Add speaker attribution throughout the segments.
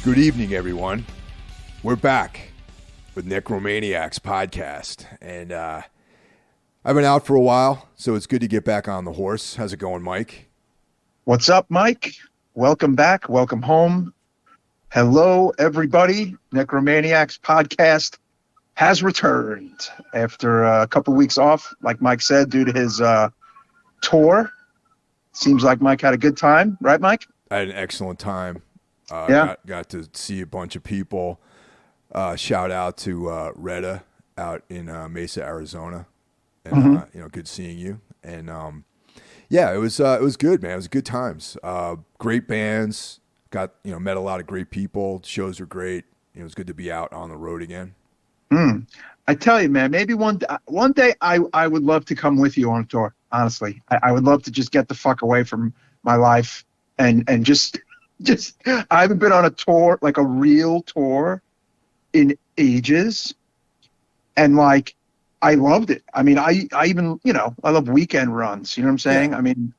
Speaker 1: Good evening, everyone. We're back with Necromaniacs podcast, and I've been out for a while, so it's good to get back on the horse. How's it going, Mike?
Speaker 2: What's up, Mike? Welcome back. Welcome home. Hello, everybody. Necromaniacs podcast has returned after a couple weeks off, like Mike said, due to his tour. Seems like Mike had a good time, right, Mike?
Speaker 1: I had an excellent time. Got to see a bunch of people. Shout out to Retta out in Mesa, Arizona, and good seeing you. And it was good, man. It was good times. Great bands. Met a lot of great people. Shows were great. It was good to be out on the road again.
Speaker 2: I tell you, man, maybe one day I would love to come with you on a tour. Honestly, I would love to just get the fuck away from my life and just I haven't been on a tour, like a real tour, in ages, and like I loved it. I mean, I even I love weekend runs. You know what I'm saying? Yeah. I mean,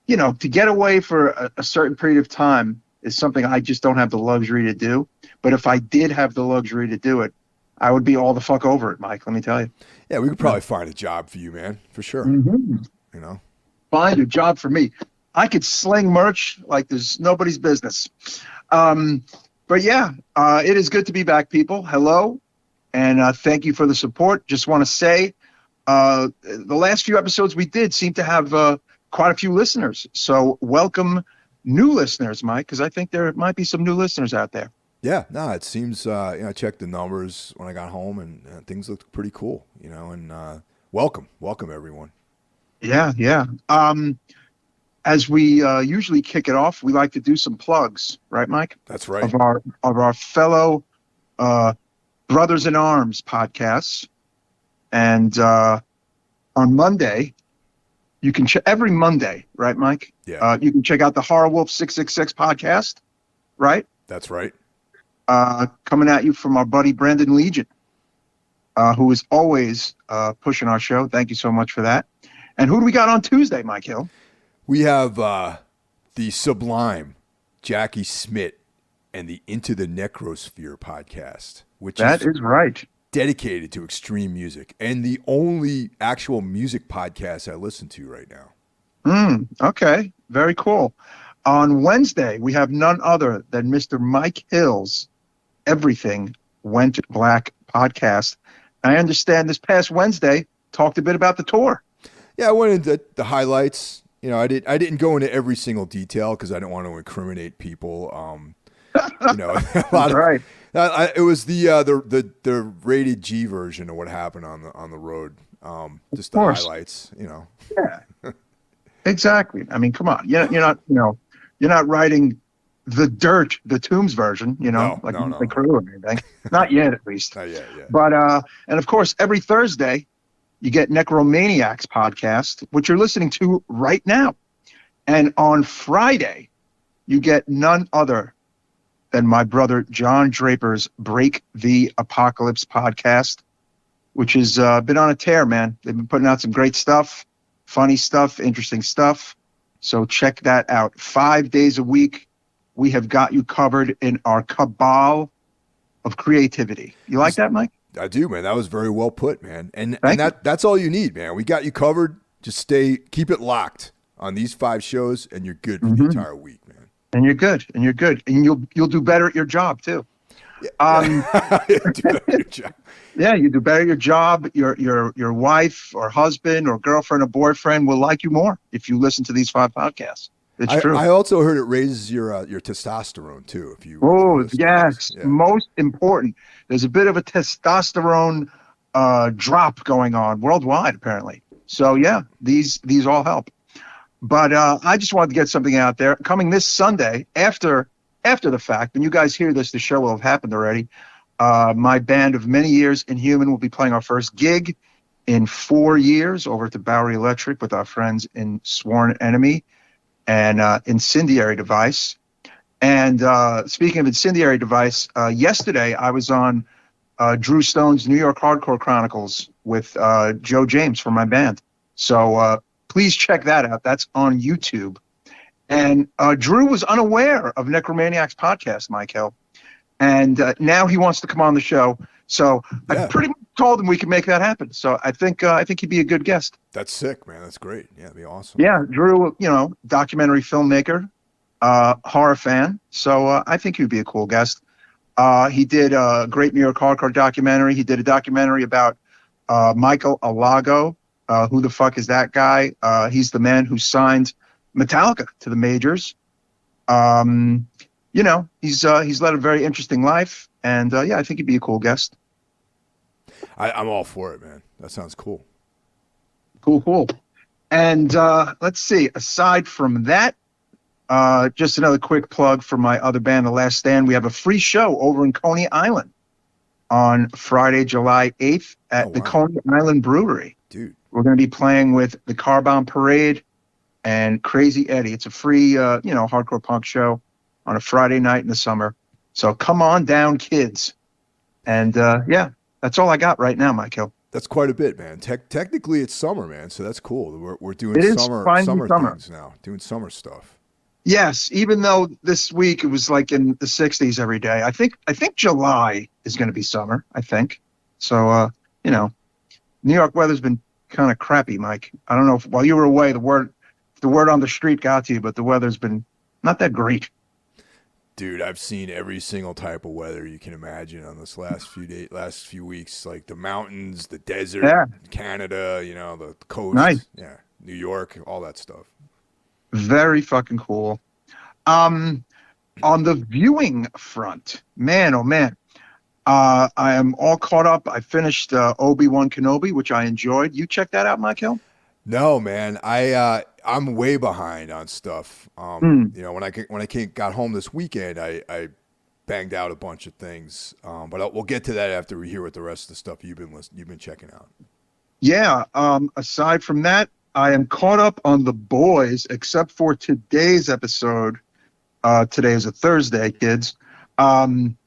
Speaker 2: to get away for a certain period of time is something I just don't have the luxury to do. But if I did have the luxury to do it, I would be all the fuck over it, Mike. Let me tell you.
Speaker 1: Yeah, we could probably find a job for you, man, for sure.
Speaker 2: Find a job for me. I could sling merch like there's nobody's business. But yeah, it is good to be back, people. Hello, and thank you for the support. Just want to say, the last few episodes we did seem to have quite a few listeners. So welcome new listeners, Mike, because I think there might be some new listeners out there.
Speaker 1: Yeah, no, it seems, I checked the numbers when I got home, and things looked pretty cool, and welcome everyone.
Speaker 2: Yeah. As we usually kick it off, we like to do some plugs, right, Mike?
Speaker 1: That's right.
Speaker 2: Of our fellow Brothers in Arms podcasts. And on Monday, you can every Monday, right, Mike?
Speaker 1: Yeah.
Speaker 2: You can check out the Horror Wolf 666 podcast, right?
Speaker 1: That's right.
Speaker 2: Coming at you from our buddy Brandon Legion, who is always pushing our show. Thank you so much for that. And who do we got on Tuesday, Mike Hill?
Speaker 1: We have the sublime Jackie Smith and the Into the Necrosphere podcast, which is
Speaker 2: right,
Speaker 1: dedicated to extreme music and the only actual music podcast I listen to right now.
Speaker 2: Okay, very cool. On Wednesday, we have none other than Mr. Mike Hill's Everything Went Black podcast. I understand this past Wednesday talked a bit about the tour.
Speaker 1: Yeah, I went into the highlights. I didn't go into every single detail because I didn't want to incriminate people. A lot
Speaker 2: right.
Speaker 1: It was the rated G version of what happened on the road. Just the highlights.
Speaker 2: Yeah, exactly. I mean, come on. You're not writing the Tombs version.
Speaker 1: No.
Speaker 2: The Crew or anything. Not yet, at least.
Speaker 1: Not yet. Yeah.
Speaker 2: But and of course, every Thursday, you get Necromaniacs podcast, which you're listening to right now. And on Friday, you get none other than my brother John Draper's Break the Apocalypse podcast, which has been on a tear, man. They've been putting out some great stuff, funny stuff, interesting stuff. So check that out. 5 days a week, we have got you covered in our cabal of creativity. You like that, Mike?
Speaker 1: I do, man. That was very well put, man. And that's all you need, man. We got you covered. Just keep it locked on these 5 shows, and you're good for the entire week, man.
Speaker 2: And you're good. And you'll do better at your job too.
Speaker 1: Yeah. Do better at your job.
Speaker 2: Yeah, you do better at your job. Your wife or husband or girlfriend or boyfriend will like you more if you listen to these 5 podcasts. It's true.
Speaker 1: I also heard it raises your testosterone too. If you
Speaker 2: yes, yeah. Most important. There's a bit of a testosterone drop going on worldwide, apparently. So yeah, these all help. But I just wanted to get something out there. Coming this Sunday, after the fact, when you guys hear this, the show will have happened already. My band of many years, Inhuman, will be playing our first gig in 4 years over at the Bowery Electric with our friends in Sworn Enemy and Incendiary Device. And speaking of Incendiary Device, yesterday I was on Drew Stone's New York Hardcore Chronicles with Joe James from my band. So please check that out. That's on YouTube. And Drew was unaware of Necromaniacs podcast, Mike Hill. and now he wants to come on the show. So I pretty much told him we could make that happen. So I think he'd be a good guest.
Speaker 1: That's sick, man. That's great. Yeah, it'd be awesome.
Speaker 2: Yeah, Drew, documentary filmmaker, horror fan. So I think he'd be a cool guest. He did a great New York hardcore documentary. He did a documentary about Michael Alago. Who the fuck is that guy? He's the man who signed Metallica to the majors. He's led a very interesting life, and I think he'd be a cool guest.
Speaker 1: I'm all for it, man. That sounds cool.
Speaker 2: Cool. And let's see. Aside from that, just another quick plug for my other band, The Last Stand. We have a free show over in Coney Island on Friday, July 8th at the Coney Island Brewery.
Speaker 1: Dude.
Speaker 2: We're going to be playing with the Car Bomb Parade and Crazy Eddie. It's a free, hardcore punk show on a Friday night in the summer. So come on down, kids. And that's all I got right now, Michael.
Speaker 1: That's quite a bit, man. Technically, it's summer, man. So that's cool. We're doing summer things now, doing summer stuff.
Speaker 2: Yes, even though this week it was like in the 60s every day. I think July is going to be summer. I think so. New York weather's been kind of crappy, Mike. I don't know if while you were away, the word on the street got to you, but the weather's been not that great.
Speaker 1: Dude, I've seen every single type of weather you can imagine on this last few weeks, like the mountains, the desert, Canada, the coast,
Speaker 2: nice.
Speaker 1: New York, all that stuff.
Speaker 2: Very fucking cool. On the viewing front, man, oh man, I am all caught up. I finished Obi-Wan Kenobi, which I enjoyed. You check that out, Michael?
Speaker 1: No, man. I'm way behind on stuff. When I got home this weekend, I banged out a bunch of things. But we'll get to that after we hear what the rest of the stuff you've been checking out. Yeah.
Speaker 2: Aside from that, I am caught up on The Boys, except for today's episode. Today is a Thursday, kids. Another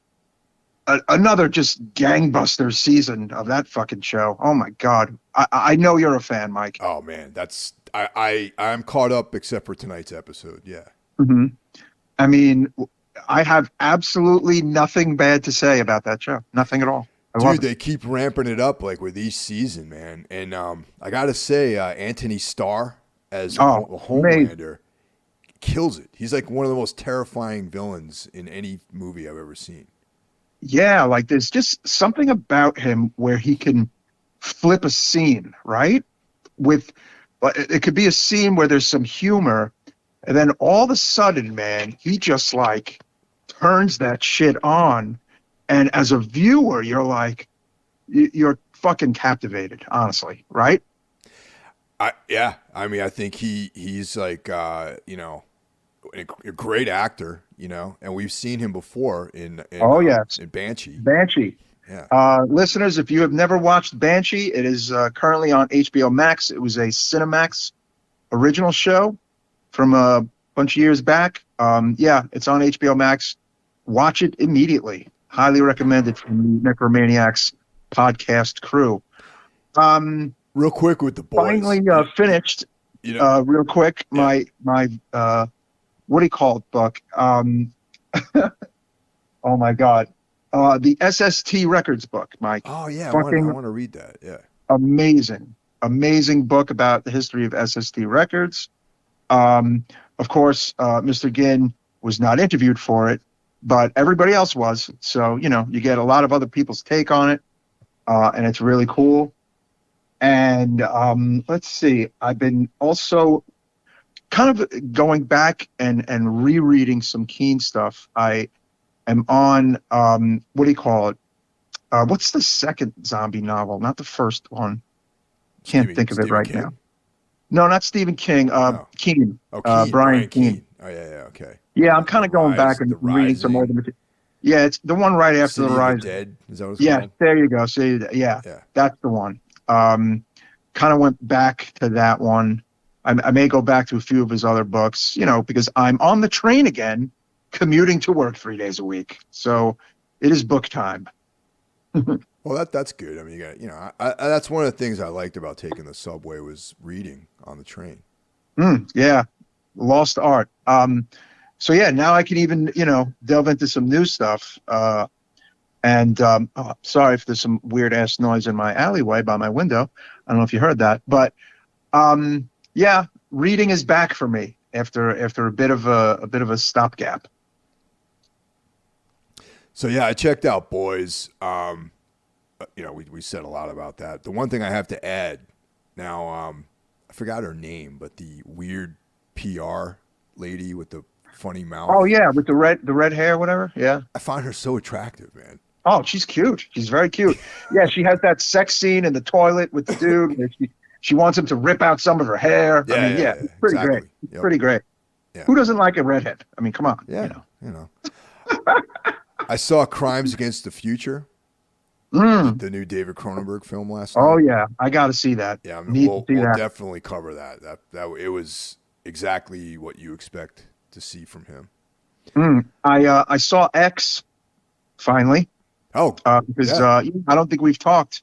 Speaker 2: just gangbuster season of that fucking show. Oh my God. I know you're a fan, Mike.
Speaker 1: Oh man, I'm caught up except for tonight's episode. Yeah.
Speaker 2: Mm-hmm. I mean, I have absolutely nothing bad to say about that show. Nothing at all.
Speaker 1: Dude, they keep ramping it up like with each season, man. And I got to say, Anthony Starr as the Homelander kills it. He's like one of the most terrifying villains in any movie I've ever seen.
Speaker 2: Yeah, like there's just something about him where he can flip a scene, right? It could be a scene where there's some humor, and then all of a sudden, man, he just like turns that shit on. And as a viewer, you're like, you're fucking captivated, honestly, right?
Speaker 1: I mean, I think he's like, a great actor, and we've seen him before in Banshee.
Speaker 2: Banshee.
Speaker 1: Yeah.
Speaker 2: Listeners, if you have never watched Banshee, it is currently on HBO Max. It was a Cinemax original show from a bunch of years back. It's on HBO Max. Watch it immediately. Highly recommended from the Necromaniacs podcast crew.
Speaker 1: Real quick with The Boys.
Speaker 2: Finally finished. Real quick, my what do you call it book? Oh my God, the SST Records book, Mike.
Speaker 1: Oh yeah, I want to read that. Yeah,
Speaker 2: amazing book about the history of SST Records. Of course, Mr. Ginn was not interviewed for it, but everybody else was. So, you get a lot of other people's take on it, and it's really cool. And let's see, I've been also kind of going back and rereading some Keane stuff. I am on, what do you call it? What's the second zombie novel? Not the first one. Can't think of it right now. No, not Stephen King. Keane.
Speaker 1: Oh, Keane.
Speaker 2: Brian Keane.
Speaker 1: Oh, yeah, okay.
Speaker 2: Yeah, I'm kind of going back and reading some more of the material. Yeah, it's the one right after The Rising.
Speaker 1: Dead. Is that what it's called?
Speaker 2: Yeah, there you go. Yeah, that's the one. Kind of went back to that one. I may go back to a few of his other books, because I'm on the train again, commuting to work 3 days a week. So it is book time.
Speaker 1: Well, that's good. I mean, you got, that's one of the things I liked about taking the subway was reading on the train.
Speaker 2: Yeah, lost art. So yeah, now I can even, delve into some new stuff. Sorry if there's some weird ass noise in my alleyway by my window. I don't know if you heard that, but yeah, reading is back for me after a bit of a stopgap.
Speaker 1: So yeah, I checked out Boys. We said a lot about that. The one thing I have to add now, I forgot her name, but the weird PR lady with the funny mouth.
Speaker 2: Oh yeah, with the red hair, whatever. Yeah,
Speaker 1: I find her so attractive, man.
Speaker 2: Oh, she's cute. She's very cute. Yeah, she has that sex scene in the toilet with the dude. Where she wants him to rip out some of her hair.
Speaker 1: Yeah,
Speaker 2: I mean, yeah, it's pretty
Speaker 1: exactly.
Speaker 2: great. It's pretty great.
Speaker 1: Yeah.
Speaker 2: Who doesn't like a redhead? I mean, come on.
Speaker 1: Yeah, I saw Crimes Against the Future, the new David Cronenberg film last night.
Speaker 2: Oh yeah, I got to see that.
Speaker 1: Yeah, we'll definitely cover that. That it was exactly what you expect to see from him.
Speaker 2: I saw X finally.
Speaker 1: Oh,
Speaker 2: because I don't think we've talked.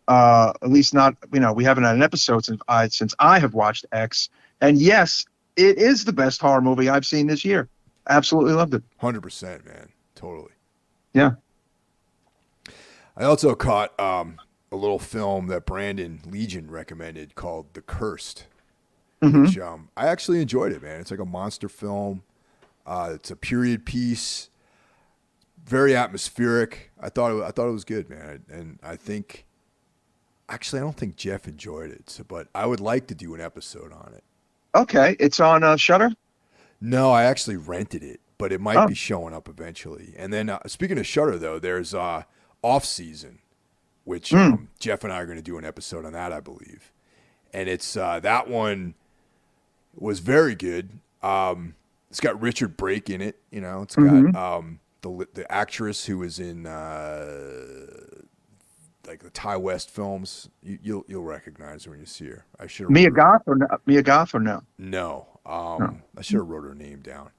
Speaker 2: At least not. We haven't had an episode since I have watched X. And yes, it is the best horror movie I've seen this year. Absolutely loved it.
Speaker 1: 100%, man. Totally.
Speaker 2: Yeah.
Speaker 1: I also caught a little film that Brandon Legion recommended called The Cursed, which I actually enjoyed it, man. It's like a monster film. It's a period piece, very atmospheric. I thought it was good, man. And I think, actually, I don't think Jeff enjoyed it, but I would like to do an episode on it.
Speaker 2: Okay, it's on Shudder?
Speaker 1: No, I actually rented it, but it might be showing up eventually. And then speaking of Shudder, though, there's Off Season, which Jeff and I are going to do an episode on that, I believe. And it's that one was very good. It's got Richard Brake in it. It's got the actress who was in like the Ty West films. You'll recognize her when you see her. I should
Speaker 2: Mia Goth or no?
Speaker 1: No. I should have wrote her name down.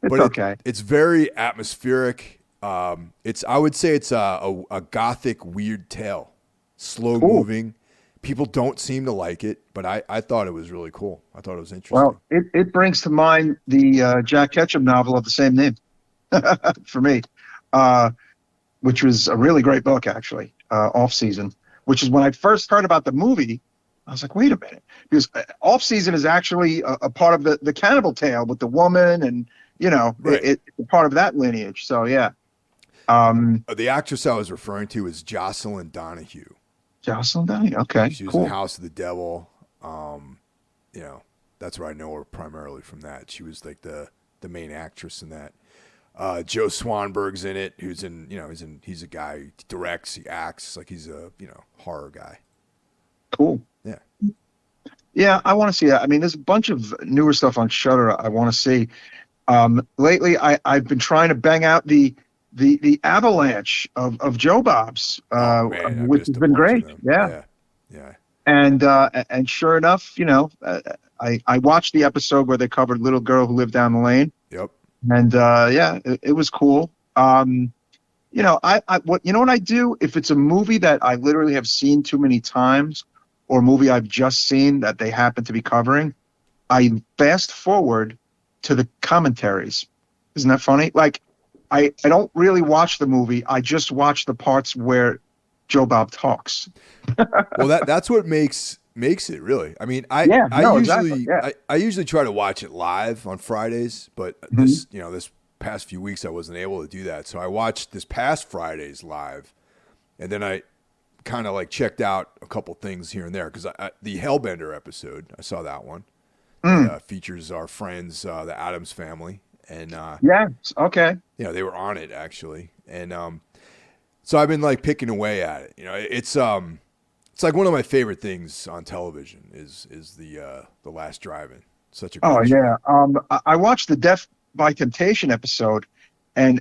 Speaker 2: It's okay.
Speaker 1: It's very atmospheric. I would say it's a gothic weird tale, slow moving. People don't seem to like it, but I thought it was really cool. I thought it was interesting.
Speaker 2: Well, it brings to mind the Jack Ketchum novel of the same name for me, which was a really great book, actually, Off Season, which is when I first heard about the movie. I was like, wait a minute, because Off Season is actually a part of the cannibal tale with the woman, and right. It's a part of that lineage. So yeah.
Speaker 1: The actress I was referring to is Jocelyn Donahue.
Speaker 2: Jocelyn Donahue, okay,
Speaker 1: she was
Speaker 2: cool.
Speaker 1: in House of the Devil. That's where I know her primarily from. That she was like the main actress in that. Joe Swanberg's in it, who's in he's a guy who directs, he acts like he's a horror guy.
Speaker 2: Cool.
Speaker 1: Yeah.
Speaker 2: Yeah, I want to see that. I mean, there's a bunch of newer stuff on Shudder I want to see. Lately, I've been trying to bang out the avalanche of Joe Bob's, which has been great. Yeah. And sure enough, I watched the episode where they covered Little Girl Who Lived Down the Lane.
Speaker 1: Yep.
Speaker 2: And it was cool. What I do if it's a movie that I literally have seen too many times, or a movie I've just seen that they happen to be covering, I fast forward to the commentaries. Isn't that funny? Like, I don't really watch the movie. I just watch the parts where Joe Bob talks.
Speaker 1: Well, that's what makes it, really. I mean, I usually try to watch it live on Fridays, but this past few weeks I wasn't able to do that. So I watched this past Friday's live, and then I kind of like checked out a couple things here and there, because the Hellbender episode, I saw that one. Features our friends, the Addams Family, and
Speaker 2: okay,
Speaker 1: they were on it actually, and so I've been like picking away at it. It's like one of my favorite things on television is the Last Drive-In. Such a great show.
Speaker 2: I watched the Death by Temptation episode, and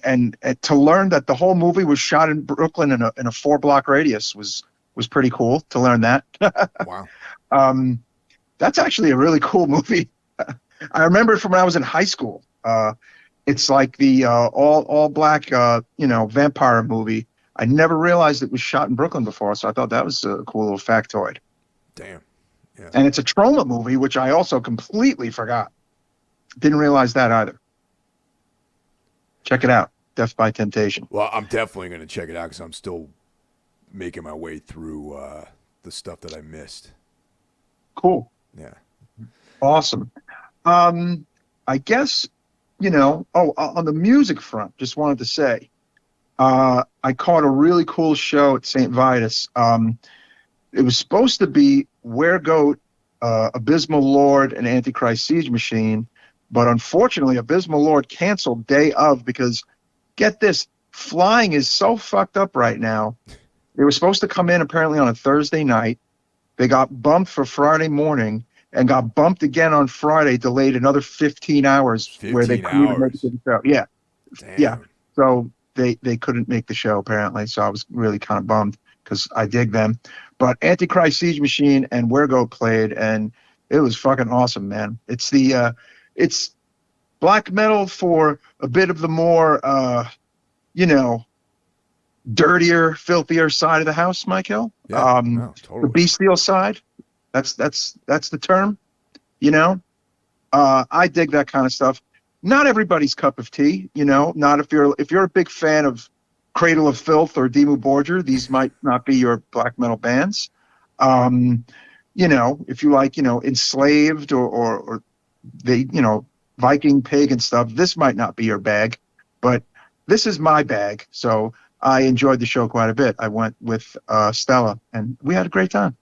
Speaker 2: to learn that the whole movie was shot in Brooklyn in a 4-block radius was pretty cool to learn that.
Speaker 1: Wow.
Speaker 2: That's actually a really cool movie. I remember it from when I was in high school. It's like the all black vampire movie. I never realized it was shot in Brooklyn before, so I thought that was a cool little factoid.
Speaker 1: Damn. Yeah.
Speaker 2: And it's a trauma movie, which I also completely forgot. Didn't realize that either. Check it out. Death by Temptation.
Speaker 1: Well, I'm definitely going to check it out because I'm still making my way through the stuff that I missed.
Speaker 2: Cool.
Speaker 1: Yeah.
Speaker 2: Awesome. I guess, on the music front, just wanted to say, I caught a really cool show at St. Vitus. It was supposed to be Weregoat, Abysmal Lord, and Antichrist Siege Machine, but unfortunately, Abysmal Lord canceled day of because, get this, flying is so fucked up right now. They were supposed to come in apparently on a Thursday night. They got bumped for Friday morning and got bumped again on Friday, delayed another 15 hours where they couldn't even make it to the show. Yeah.
Speaker 1: Damn.
Speaker 2: Yeah. So they couldn't make the show apparently. So I was really kind of bummed because I dig them. But Antichrist Siege Machine and Weregoat played, and it was fucking awesome, man. It's it's black metal for a bit of the more, dirtier, filthier side of the house, Michael.
Speaker 1: Yeah, no, totally.
Speaker 2: The bestial side. That's the term. I dig that kind of stuff. Not everybody's cup of tea, not if you're a big fan of Cradle of Filth or Dimmu Borgir, these might not be your black metal bands. If you like, Enslaved or the, Viking Pig and stuff, this might not be your bag, but this is my bag. So I enjoyed the show quite a bit. I went with Stella and we had a great time.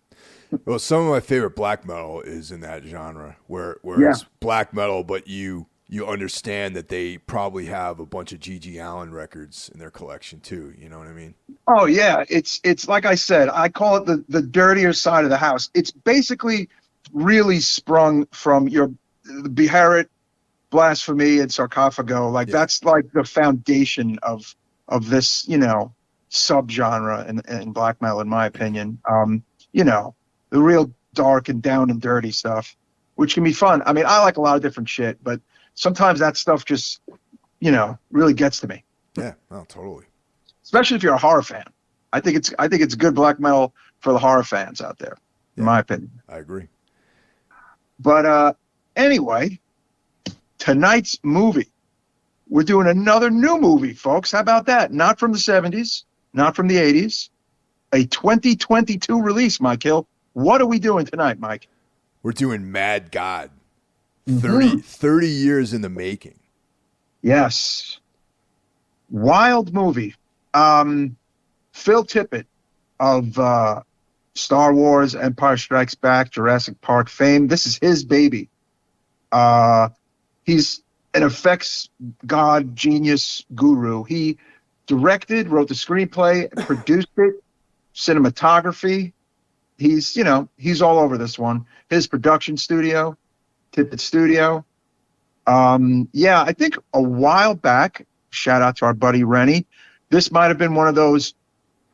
Speaker 1: Well, some of my favorite black metal is in that genre where
Speaker 2: Yeah.
Speaker 1: it's black metal, but you understand that they probably have a bunch of G.G. Allen records in their collection too. You know what I mean?
Speaker 2: Oh yeah. It's like I said, I call it the dirtier side of the house. It's basically really sprung from the Beherit, Blasphemy, and Sarcophago. Like that's like the foundation of this, subgenre in black metal, in my opinion. The real dark and down and dirty stuff, which can be fun. I mean, I like a lot of different shit, but sometimes that stuff just, really gets to me.
Speaker 1: Yeah, no, totally.
Speaker 2: Especially if you're a horror fan. I think it's good black metal for the horror fans out there, in my opinion.
Speaker 1: I agree.
Speaker 2: But anyway, tonight's movie. We're doing another new movie, folks. How about that? Not from the 70s, not from the 80s. A 2022 release, Mike Hill. What are we doing tonight, Mike?
Speaker 1: We're doing Mad God. 30 years in the making.
Speaker 2: Yes. Wild movie. Phil Tippett of Star Wars, Empire Strikes Back, Jurassic Park fame. This is his baby. He's an effects god, genius, guru. He directed, wrote the screenplay, produced it, cinematography. He's all over this one. His production studio, Tippett Studio. I think a while back, shout out to our buddy Rennie, this might have been one of those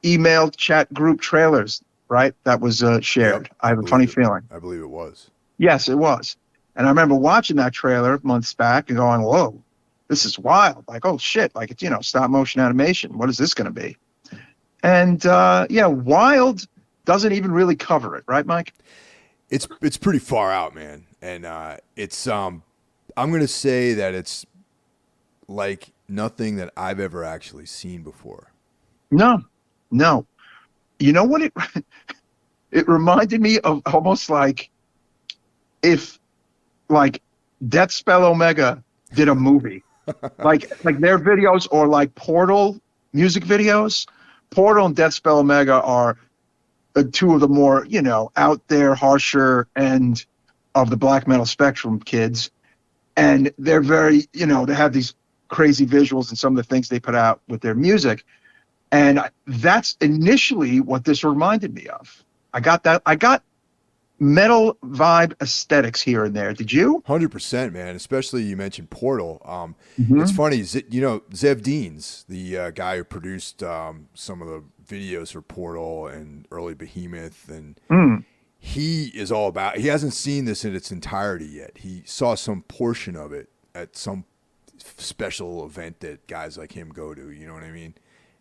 Speaker 2: email chat group trailers, right? That was shared. Yep, I have a funny feeling.
Speaker 1: I believe it was.
Speaker 2: Yes, it was. And I remember watching that trailer months back and going, whoa, this is wild. Like, oh shit, like it's, stop motion animation. What is this going to be? And Wild doesn't even really cover it, right, Mike?
Speaker 1: It's pretty far out, man. And it's I'm going to say that it's like nothing that I've ever actually seen before.
Speaker 2: No. You know what it reminded me of? Almost like if Death Spell Omega did a movie. like their videos, or like Portal music videos. Portal and Death Spell Omega are two of the more, out there, harsher end of the black metal spectrum kids. And they're very, they have these crazy visuals and some of the things they put out with their music. And that's initially what this reminded me of. I got that. I got metal vibe aesthetics here and there. Did you?
Speaker 1: 100%, man. Especially you mentioned Portal. It's funny, Zev Deans, the guy who produced some of the videos for Portal and early Behemoth, and he is all about. He hasn't seen this in its entirety yet. He saw some portion of it at some special event that guys like him go to. You know what I mean?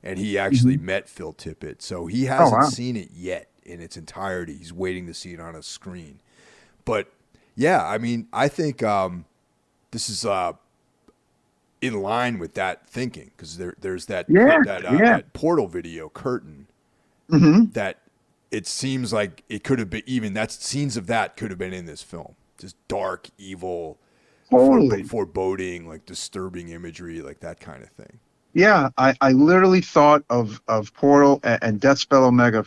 Speaker 1: And he actually met Phil Tippett, so he hasn't seen it yet in its entirety. He's waiting to see it on a screen. But yeah, I mean, I think this is in line with that thinking, because there's that that Portal video curtain that it seems like it could have been, even that scenes of that could have been in this film. Just dark, evil, foreboding, like disturbing imagery, like that kind of thing.
Speaker 2: Yeah, I literally thought of Portal and Deathspell Omega.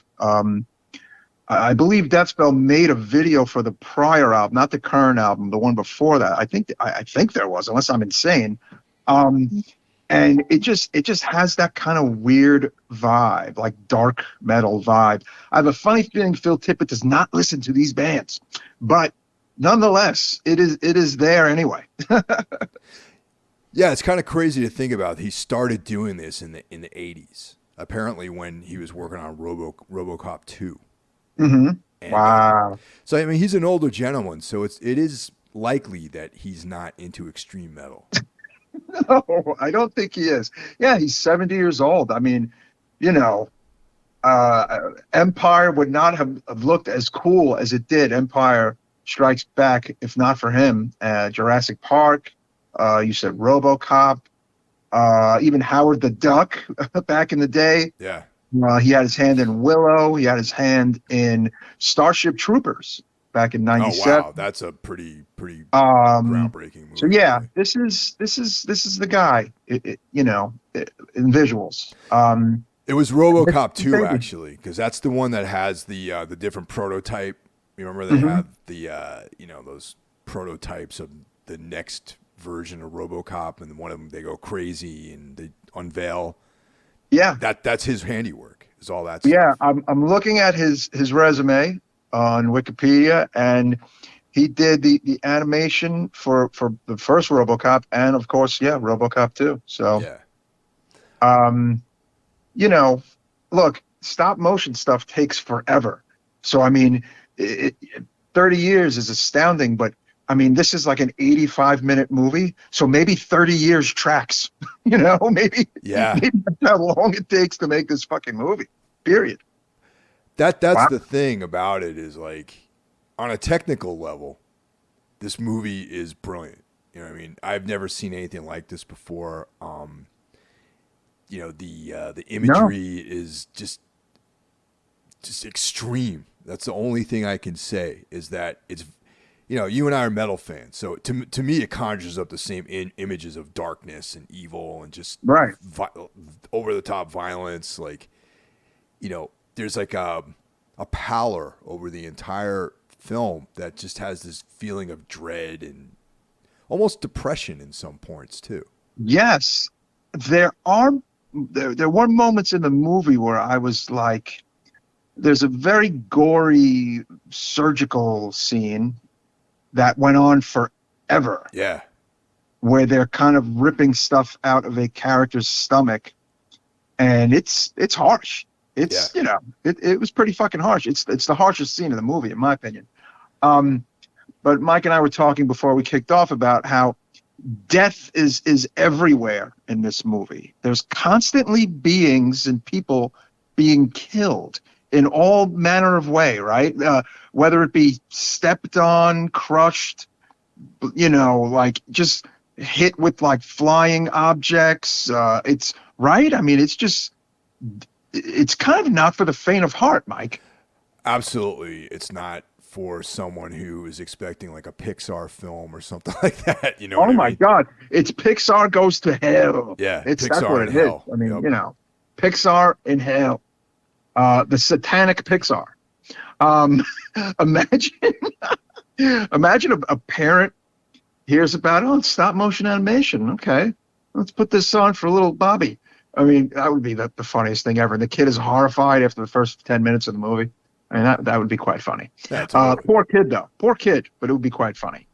Speaker 2: I believe Deathspell made a video for the prior album, not the current album, the one before that. I think there was, unless I'm insane. And it just has that kind of weird vibe, like dark metal vibe. I have a funny feeling Phil Tippett does not listen to these bands, but nonetheless, it is there anyway.
Speaker 1: Yeah, it's kind of crazy to think about. He started doing this in the 80s, apparently when he was working on RoboCop 2.
Speaker 2: Mm-hmm.
Speaker 1: And,
Speaker 2: wow.
Speaker 1: So I mean, he's an older gentleman, so it is likely that he's not into extreme metal.
Speaker 2: No, I don't think he is. Yeah, he's 70 years old. I mean, Empire would not have looked as cool as it did. Empire Strikes Back, if not for him. Jurassic Park. You said RoboCop. Even Howard the Duck back in the day.
Speaker 1: Yeah.
Speaker 2: He had his hand in Willow. He had his hand in Starship Troopers back in '97.
Speaker 1: Oh wow, that's a pretty groundbreaking movie.
Speaker 2: So yeah, this is the guy. In visuals.
Speaker 1: It was RoboCop 2 actually, because that's the one that has the different prototype. You remember they have the those prototypes of the next version of RoboCop, and one of them they go crazy and they unveil.
Speaker 2: Yeah,
Speaker 1: that's his handiwork. Is all that.
Speaker 2: Yeah, I'm looking at his resume on Wikipedia, and he did the animation for the first RoboCop, and of course, RoboCop 2. So, look, stop motion stuff takes forever. So I mean, 30 years is astounding, but I mean, this is like an 85-minute movie, so maybe 30 years tracks. Maybe that's how long it takes to make this fucking movie. Period.
Speaker 1: That's the thing about it, is like, on a technical level, this movie is brilliant. You know what I mean? I've never seen anything like this before. The imagery is just extreme. That's the only thing I can say, is that it's. You and I are metal fans, so to me it conjures up the same images of darkness and evil and just over the top violence. Like, there's like a pallor over the entire film that just has this feeling of dread and almost depression in some points too.
Speaker 2: Yes, there were moments in the movie where I was like, there's a very gory surgical scene that went on forever.
Speaker 1: Yeah.
Speaker 2: Where they're kind of ripping stuff out of a character's stomach. And it's harsh. It's, it was pretty fucking harsh. It's the harshest scene of the movie, in my opinion. But Mike and I were talking before we kicked off about how death is everywhere in this movie. There's constantly beings and people being killed in all manner of way, right? Whether it be stepped on, crushed, like just hit with like flying objects. It's right. I mean, it's kind of not for the faint of heart, Mike.
Speaker 1: Absolutely. It's not for someone who is expecting like a Pixar film or something like that.
Speaker 2: Oh my God. It's Pixar goes to hell.
Speaker 1: Yeah.
Speaker 2: That's what it is. I mean, Pixar in hell. The satanic Pixar. Imagine a parent hears about, stop motion animation. Okay, let's put this on for little Bobby. I mean, that would be the funniest thing ever. And the kid is horrified after the first 10 minutes of the movie. I mean, that would be quite funny. Poor kid, though. Poor kid, but it would be quite funny.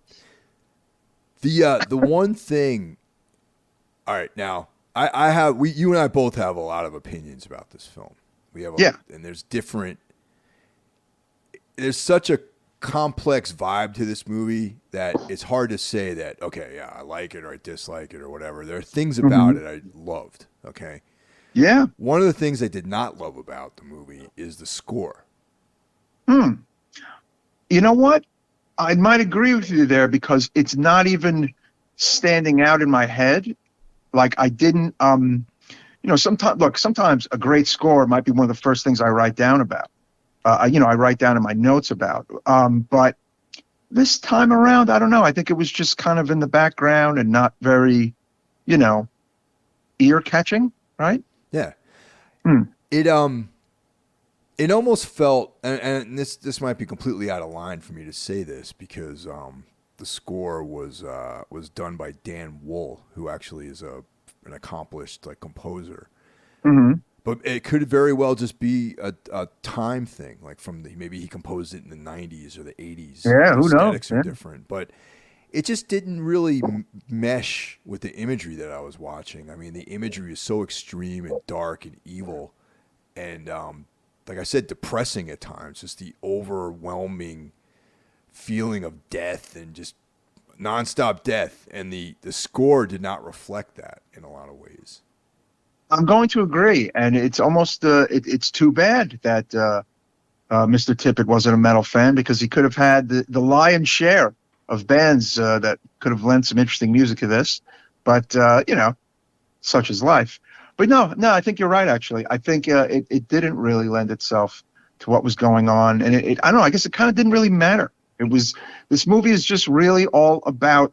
Speaker 1: The one thing. All right, now you and I both have a lot of opinions about this film. We have and there's such a complex vibe to this movie that it's hard to say that, okay, yeah, I like it or I dislike it or whatever. There are things about it I loved, okay?
Speaker 2: Yeah.
Speaker 1: One of the things I did not love about the movie is the score.
Speaker 2: You know what? I might agree with you there, because it's not even standing out in my head. Like I didn't, sometimes a great score might be one of the first things I write down about. I write down in my notes about. But this time around, I don't know. I think it was just kind of in the background and not very, ear catching, right?
Speaker 1: Yeah.
Speaker 2: Hmm.
Speaker 1: It almost felt, and this might be completely out of line for me to say this because the score was done by Dan Wool, who actually is an accomplished like composer.
Speaker 2: Mm-hmm.
Speaker 1: But it could very well just be a time thing, like maybe he composed it in the '90s or the '80s.
Speaker 2: Yeah,
Speaker 1: The
Speaker 2: who knows?
Speaker 1: aesthetics are different, but it just didn't really mesh with the imagery that I was watching. I mean, the imagery is so extreme and dark and evil, and like I said, depressing at times. Just the overwhelming feeling of death and just nonstop death, and the score did not reflect that in a lot of ways.
Speaker 2: I'm going to agree, and it's almost it's too bad that Mr. Tippett wasn't a metal fan because he could have had the lion's share of bands that could have lent some interesting music to this. But such is life. But no, I think you're right. Actually, I think it didn't really lend itself to what was going on, and I don't know. I guess it kind of didn't really matter. This movie is just really all about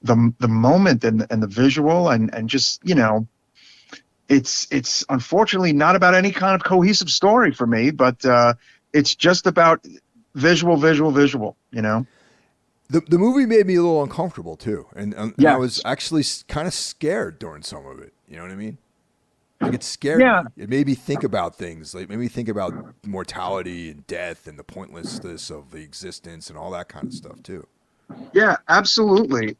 Speaker 2: the moment and the visual and just it's unfortunately not about any kind of cohesive story for me, but it's just about visual.
Speaker 1: The movie made me a little uncomfortable too, and
Speaker 2: Yes.
Speaker 1: I was actually kind of scared during some of it. You know what I mean? Like it scared
Speaker 2: Yeah.
Speaker 1: me. It made me think about things. Like it made me think about mortality and death and the pointlessness of the existence and all that kind of stuff too.
Speaker 2: Yeah, absolutely.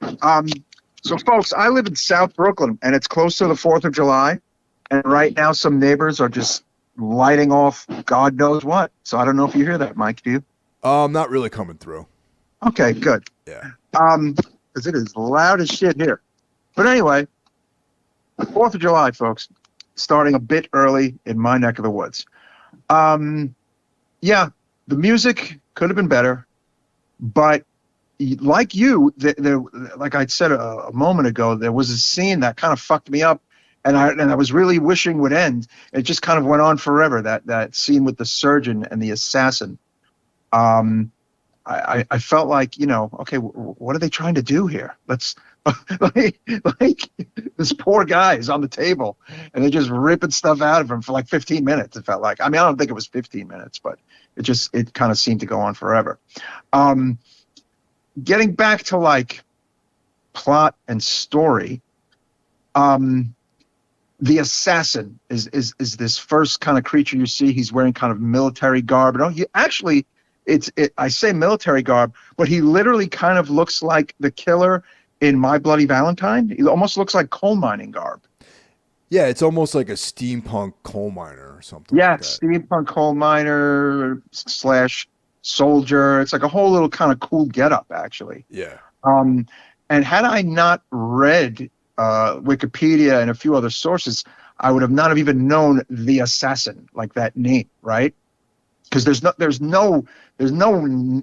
Speaker 2: So, folks, I live in South Brooklyn, and it's close to the 4th of July. And right now, some neighbors are just lighting off God knows what. So I don't know if you hear that, Mike. Do you?
Speaker 1: Not really coming through.
Speaker 2: Okay, good.
Speaker 1: Yeah.
Speaker 2: Because it is loud as shit here. But anyway, 4th of July, folks, starting a bit early in my neck of the woods. Yeah, the music could have been better, but like you, like I said a moment ago, there was a scene that kind of fucked me up, and I was really wishing would end. It just kind of went on forever. That scene with the surgeon and the assassin. I felt like okay, what are they trying to do here? Let's like this poor guy is on the table, and they're just ripping stuff out of him for like 15 minutes. It felt like. I mean, I don't think it was 15 minutes, but it kind of seemed to go on forever. Getting back to like plot and story, the assassin is this first kind of creature you see. He's wearing kind of military garb. No, he actually, I say military garb, but he literally kind of looks like the killer in My Bloody Valentine. He almost looks like coal mining garb.
Speaker 1: Yeah, it's almost like a steampunk coal miner or something.
Speaker 2: Yeah,
Speaker 1: like that.
Speaker 2: steampunk coal miner / soldier. It's like a whole little kind of cool getup, actually.
Speaker 1: Yeah.
Speaker 2: And had I not read Wikipedia and a few other sources, I would have not have even known the assassin, like that name, right? Because there's no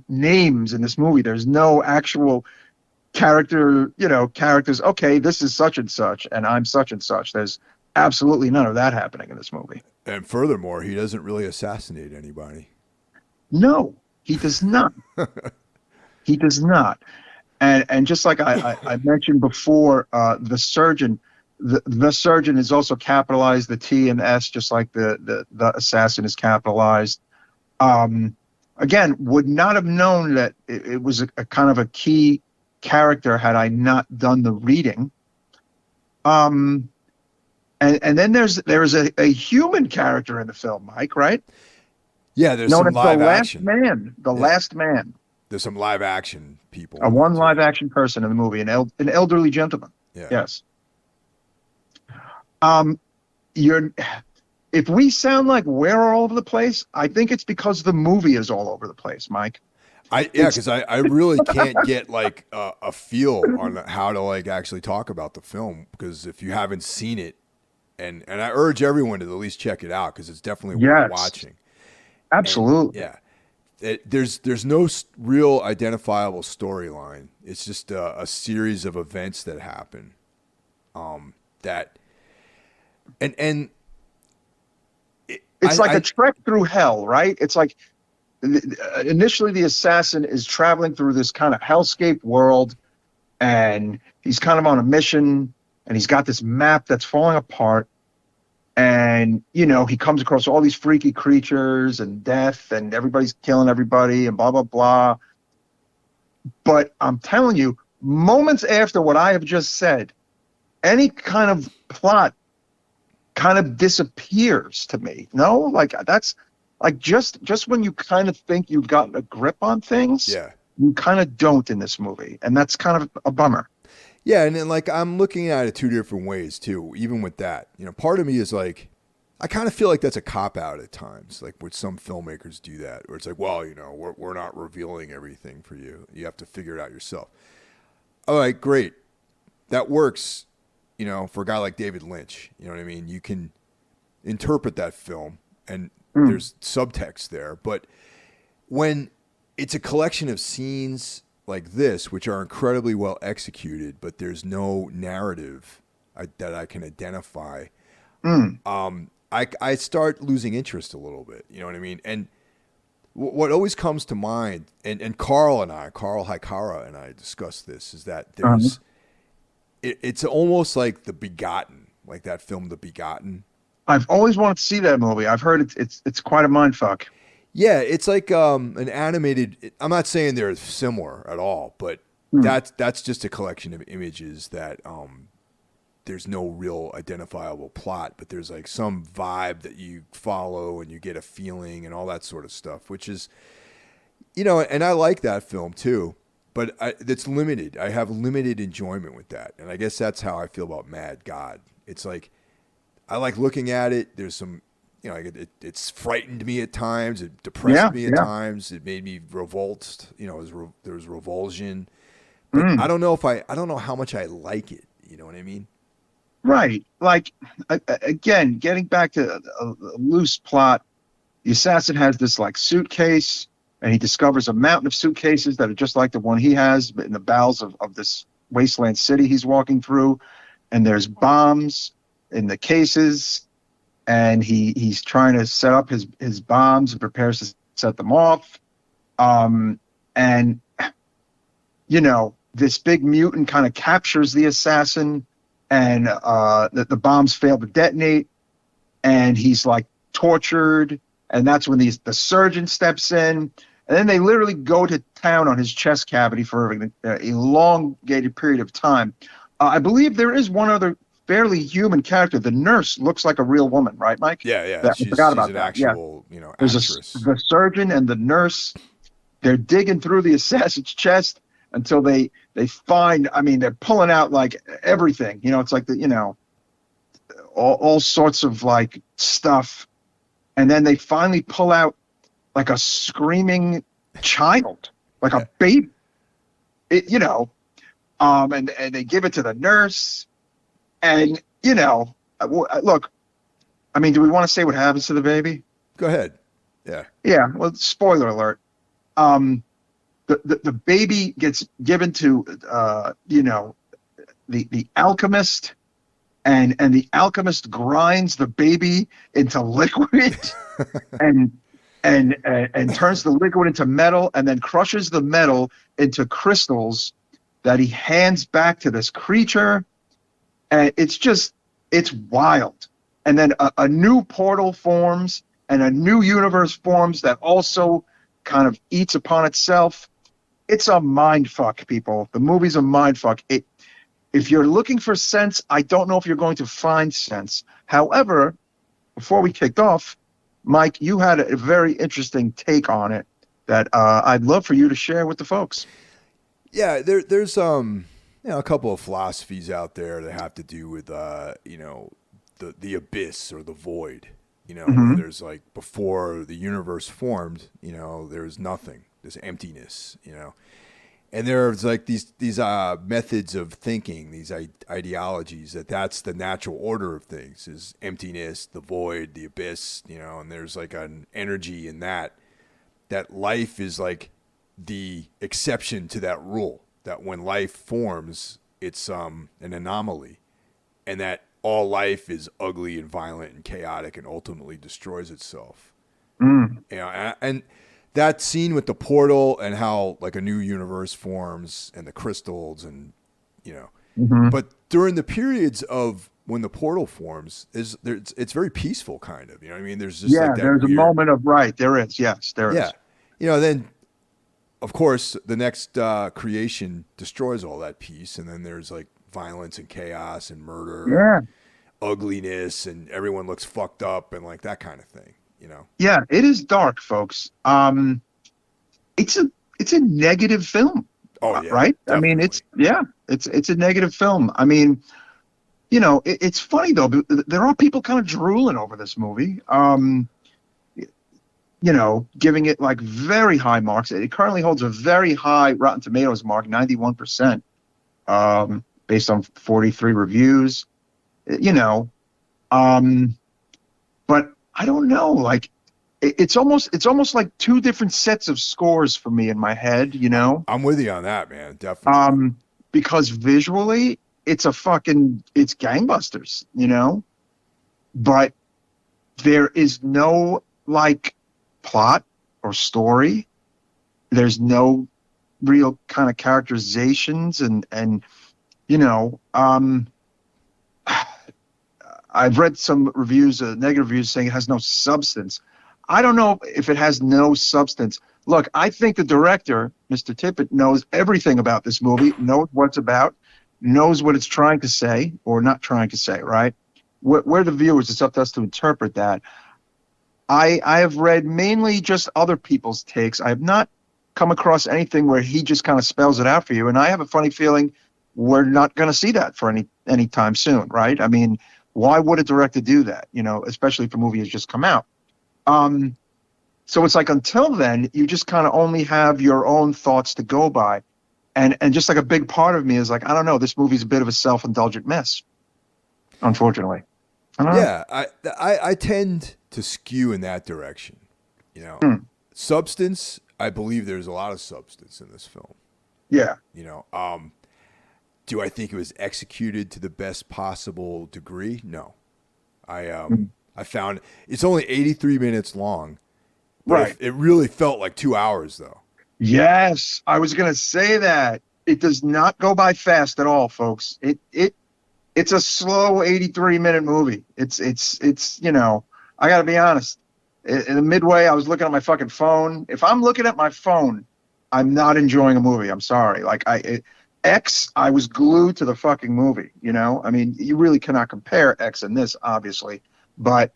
Speaker 2: names in this movie. There's no actual characters. Okay, this is such and such, and I'm such and such. There's absolutely none of that happening in this movie.
Speaker 1: And furthermore, he doesn't really assassinate anybody.
Speaker 2: No, he does not. He does not. And just like I mentioned before, the surgeon, the surgeon is also capitalized, the T and S, just like the assassin is capitalized. Again, would not have known that it was a kind of a key character had I not done the reading. And then there's a human character in the film, Mike, right?
Speaker 1: Yeah, there's some live action.
Speaker 2: The last man.
Speaker 1: There's some live action people.
Speaker 2: One live action person in the movie, an elderly gentleman.
Speaker 1: Yeah.
Speaker 2: Yes. If we sound like we're all over the place, I think it's because the movie is all over the place, Mike.
Speaker 1: Because I really can't get like a feel on how to like actually talk about the film, because if you haven't seen it, and I urge everyone to at least check it out, because it's definitely worth watching.
Speaker 2: Absolutely.
Speaker 1: And, there's no real identifiable storyline. It's just a series of events that happen. that, and
Speaker 2: it's like a trek through hell, right? It's like initially the assassin is traveling through this kind of hellscape world, and he's kind of on a mission, and he's got this map that's falling apart. And, you know, he comes across all these freaky creatures and death, and everybody's killing everybody and blah, blah, blah. But I'm telling you, moments after what I have just said, any kind of plot kind of disappears to me. No, like that's like just when you kind of think you've gotten a grip on things, you kind of don't in this movie. And that's kind of a bummer.
Speaker 1: Yeah, and then, like, I'm looking at it two different ways too. Even with that, you know, part of me is like, I kind of feel like that's a cop out at times, like where some filmmakers do that, where it's like, well, you know, we're not revealing everything for you. You have to figure it out yourself. All right, great, that works. You know, for a guy like David Lynch, you know what I mean. You can interpret that film, and there's subtext there. But when it's a collection of scenes like this, which are incredibly well executed, but there's no narrative that I can identify. I start losing interest a little bit. You know what I mean? And what always comes to mind, and Carl Haikara and I discussed this, is that there's, it's almost like The Begotten, like that film, The Begotten.
Speaker 2: I've always wanted to see that movie. I've heard it's quite a mindfuck.
Speaker 1: Yeah, it's like an animated. I'm not saying they're similar at all, but that's just a collection of images that there's no real identifiable plot, but there's like some vibe that you follow and you get a feeling and all that sort of stuff, which is, you know, and I like that film too, but it's limited. I have limited enjoyment with that, and I guess that's how I feel about Mad God. It's like I like looking at it. There's some. You know, it's frightened me at times. It depressed me at times. It made me revolted. You know, there was revulsion. But I don't know how much I like it. You know what I mean?
Speaker 2: Right. Like, again, getting back to a loose plot, the assassin has this like suitcase, and he discovers a mountain of suitcases that are just like the one he has in the bowels of this wasteland city he's walking through. And there's bombs in the cases. And he's trying to set up his bombs and prepares to set them off. And, you know, this big mutant kind of captures the assassin, and the bombs fail to detonate, and he's like tortured. And that's when the surgeon steps in. And then they literally go to town on his chest cavity for an elongated period of time. I believe there is one other fairly human character. The nurse looks like a real woman, right, Mike?
Speaker 1: Yeah.
Speaker 2: I forgot about
Speaker 1: an
Speaker 2: that.
Speaker 1: actual, you know,
Speaker 2: There's
Speaker 1: actress.
Speaker 2: the surgeon and the nurse. They're digging through the assassin's chest until they find. I mean, they're pulling out like everything. You know, it's like all sorts of like stuff, and then they finally pull out like a screaming child, like a baby. You know, and they give it to the nurse. And, you know, look, I mean, do we want to say what happens to the baby?
Speaker 1: Go ahead. Yeah.
Speaker 2: Yeah. Well, spoiler alert. The baby gets given to, you know, the alchemist, and the alchemist grinds the baby into liquid and turns the liquid into metal, and then crushes the metal into crystals that he hands back to this creature. And it's wild. And then a new portal forms, and a new universe forms that also kind of eats upon itself. It's a mind fuck, people. The movie's a mind fuck. If you're looking for sense, I don't know if you're going to find sense. However, before we kicked off, Mike, you had a very interesting take on it that I'd love for you to share with the folks.
Speaker 1: Yeah, there's you know, a couple of philosophies out there that have to do with, you know, the abyss or the void. You know, where there's like before the universe formed, you know, there's nothing, there's emptiness. You know, and there's like these methods of thinking, these ideologies that's the natural order of things, is emptiness, the void, the abyss. You know, and there's like an energy in that life is like the exception to that rule. That when life forms, it's an anomaly, and that all life is ugly and violent and chaotic and ultimately destroys itself.
Speaker 2: Mm.
Speaker 1: You know, and that scene with the portal and how like a new universe forms and the crystals and, you know,
Speaker 2: Mm-hmm.
Speaker 1: but during the periods of when the portal forms, it's very peaceful, kind of. You know what I mean? There's just like that
Speaker 2: There's
Speaker 1: weird,
Speaker 2: a moment of right. There is. Yes, there
Speaker 1: yeah.
Speaker 2: is.
Speaker 1: You know, then of course the next creation destroys all that peace, and then there's like violence and chaos and murder and
Speaker 2: Yeah.
Speaker 1: ugliness, and everyone looks fucked up and like that kind of thing. You know?
Speaker 2: Yeah, it is dark, folks. It's a negative film,
Speaker 1: Oh yeah,
Speaker 2: right?
Speaker 1: definitely.
Speaker 2: I mean, it's a negative film. I mean, you know, it's funny though. There are people kind of drooling over this movie. You know, giving it like very high marks. It currently holds a very high Rotten Tomatoes mark, 91%, based on 43 reviews. You know, but I don't know. Like, it's almost like two different sets of scores for me in my head. You know,
Speaker 1: I'm with you on that, man. Definitely.
Speaker 2: because visually it's it's gangbusters. You know, but there is no like plot or story. There's no real kind of characterizations and you know, I've read some reviews, negative reviews, saying it has no substance. I don't know if it has no substance. Look, I think the director, Mr. Tippett, knows everything about this movie, knows what it's about, knows what it's trying to say or not trying to say, right? We're the viewers. It's up to us to interpret that. I have read mainly just other people's takes. I have not come across anything where he just kind of spells it out for you. And I have a funny feeling we're not going to see that for any time soon, right? I mean, why would a director do that? You know, especially if a movie has just come out. So it's like until then, you just kind of only have your own thoughts to go by, and just like a big part of me is like, I don't know, this movie's a bit of a self-indulgent mess, unfortunately. I don't know.
Speaker 1: Yeah, I tend to skew in that direction. You know, substance. I believe there's a lot of substance in this film.
Speaker 2: Yeah.
Speaker 1: You know, do I think it was executed to the best possible degree? No. I found it's only 83 minutes long. But
Speaker 2: Right.
Speaker 1: it really felt like 2 hours though.
Speaker 2: Yes, I was gonna say that. It does not go by fast at all, folks. It's a slow 83-minute movie. It's you know, I gotta be honest. In the midway, I was looking at my fucking phone. If I'm looking at my phone, I'm not enjoying a movie. I'm sorry. Like I was glued to the fucking movie. You know, I mean, you really cannot compare X and this, obviously, but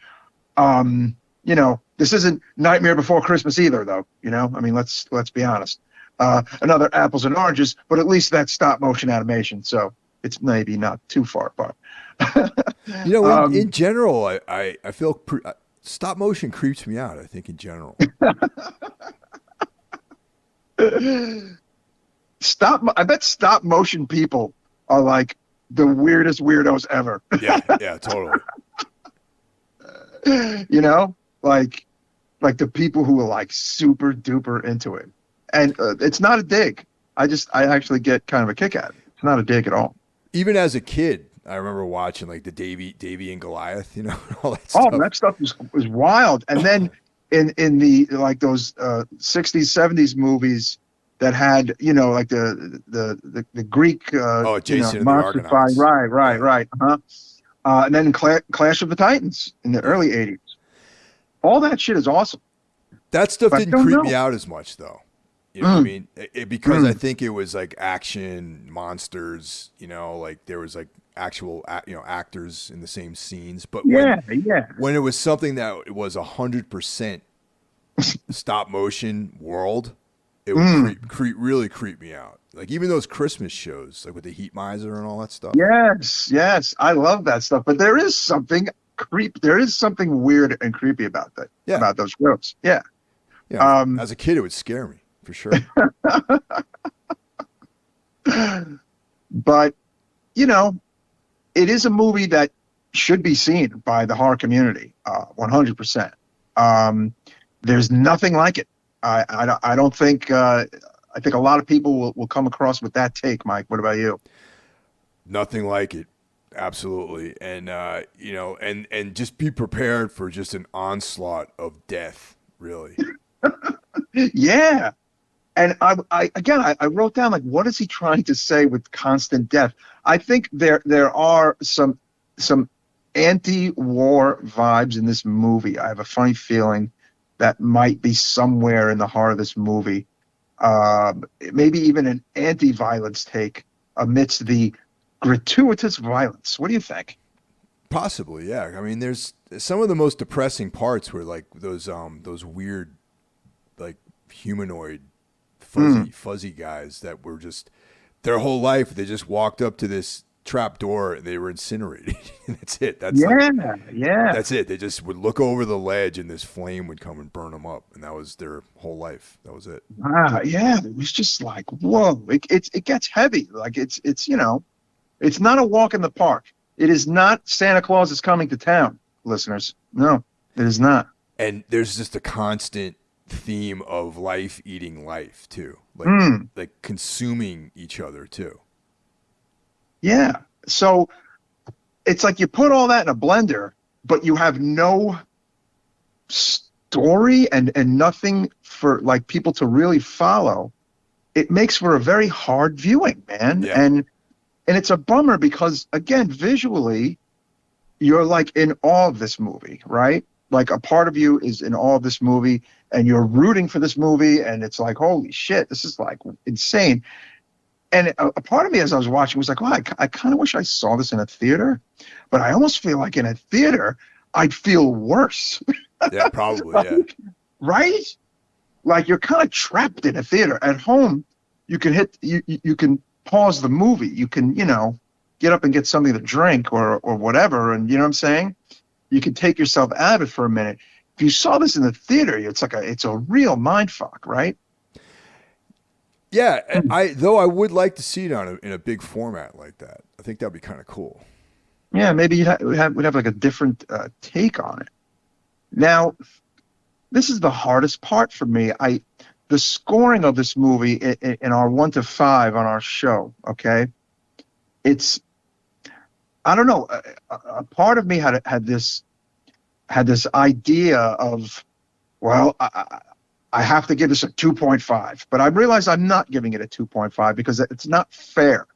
Speaker 2: you know, this isn't Nightmare Before Christmas either, though. You know, I mean, let's be honest. Another apples and oranges, but at least that's stop motion animation, so it's maybe not too far apart.
Speaker 1: You know, in general, I feel stop motion creeps me out. I think in general.
Speaker 2: I bet stop motion people are like the weirdest weirdos ever.
Speaker 1: Yeah, totally.
Speaker 2: You know, like the people who are like super duper into it, and it's not a dig. I actually get kind of a kick out of it. It's not a dig at all.
Speaker 1: Even as a kid, I remember watching like the Davy and Goliath, you know, all that stuff.
Speaker 2: Oh, that stuff was wild. And then in the like those 60s 70s movies that had, you know, like the Greek
Speaker 1: Jason and the
Speaker 2: monster
Speaker 1: Argonauts.
Speaker 2: fight. Right. And then Clash of the Titans in the early 80s. All that shit is awesome.
Speaker 1: That stuff didn't creep me out as much, though. You know what I mean? Because I think it was like action, monsters, you know, like there was like actual, actors in the same scenes. But when it was something that was 100% stop motion world, it would really creep me out. Like even those Christmas shows, like with the Heat Miser and all that stuff.
Speaker 2: Yes, I love that stuff. But there is something weird and creepy about that. Yeah. About those shows. Yeah.
Speaker 1: Yeah. As a kid, it would scare me for sure.
Speaker 2: But you know, it is a movie that should be seen by the horror community. 100%. There's nothing like it. I don't think. I think a lot of people will come across with that take, Mike. What about you?
Speaker 1: Nothing like it. absolutely. And you know, and just be prepared for just an onslaught of death, really.
Speaker 2: Yeah. And I wrote down, like, what is he trying to say with constant death? I think there are some anti-war vibes in this movie. I have a funny feeling that might be somewhere in the heart of this movie. Maybe even an anti-violence take amidst the gratuitous violence. What do you think?
Speaker 1: Possibly, yeah. I mean, there's some of the most depressing parts were like those weird, like humanoid fuzzy guys that were just their whole life they just walked up to this trap door and they were incinerated. That's it. That's it. They just would look over the ledge and this flame would come and burn them up, and that was their whole life. That was it.
Speaker 2: Yeah. It was just like, whoa. It gets heavy. Like it's it's not a walk in the park. It is not Santa Claus is coming to town, listeners. No, it is not.
Speaker 1: And there's just a constant theme of life eating life too, like consuming each other too.
Speaker 2: Yeah. So it's like you put all that in a blender, but you have no story and nothing for like people to really follow. It makes for a very hard viewing, man.
Speaker 1: Yeah.
Speaker 2: And it's a bummer because, again, visually, you're like in awe of this movie, right? Like a part of you is in awe of this movie and you're rooting for this movie. And it's like, holy shit, this is like insane. And a part of me as I was watching was like, well, I kind of wish I saw this in a theater, but I almost feel like in a theater, I'd feel worse.
Speaker 1: Yeah, probably.
Speaker 2: Like,
Speaker 1: Yeah.
Speaker 2: Right? Like you're kind of trapped in a theater. At home, you can you can pause the movie. You can, get up and get something to drink or whatever. And you know what I'm saying? You can take yourself out of it for a minute. If you saw this in the theater, it's a real mind fuck, right?
Speaker 1: Yeah, I would like to see it in a big format like that. I think that'd be kind of cool.
Speaker 2: Yeah, maybe we'd have like a different take on it. Now, this is the hardest part for me. The scoring of this movie in our 1 to 5 on our show. Okay, I don't know. A part of me had this idea of, well, I have to give this a 2.5, but I realize I'm not giving it a 2.5 because it's not fair.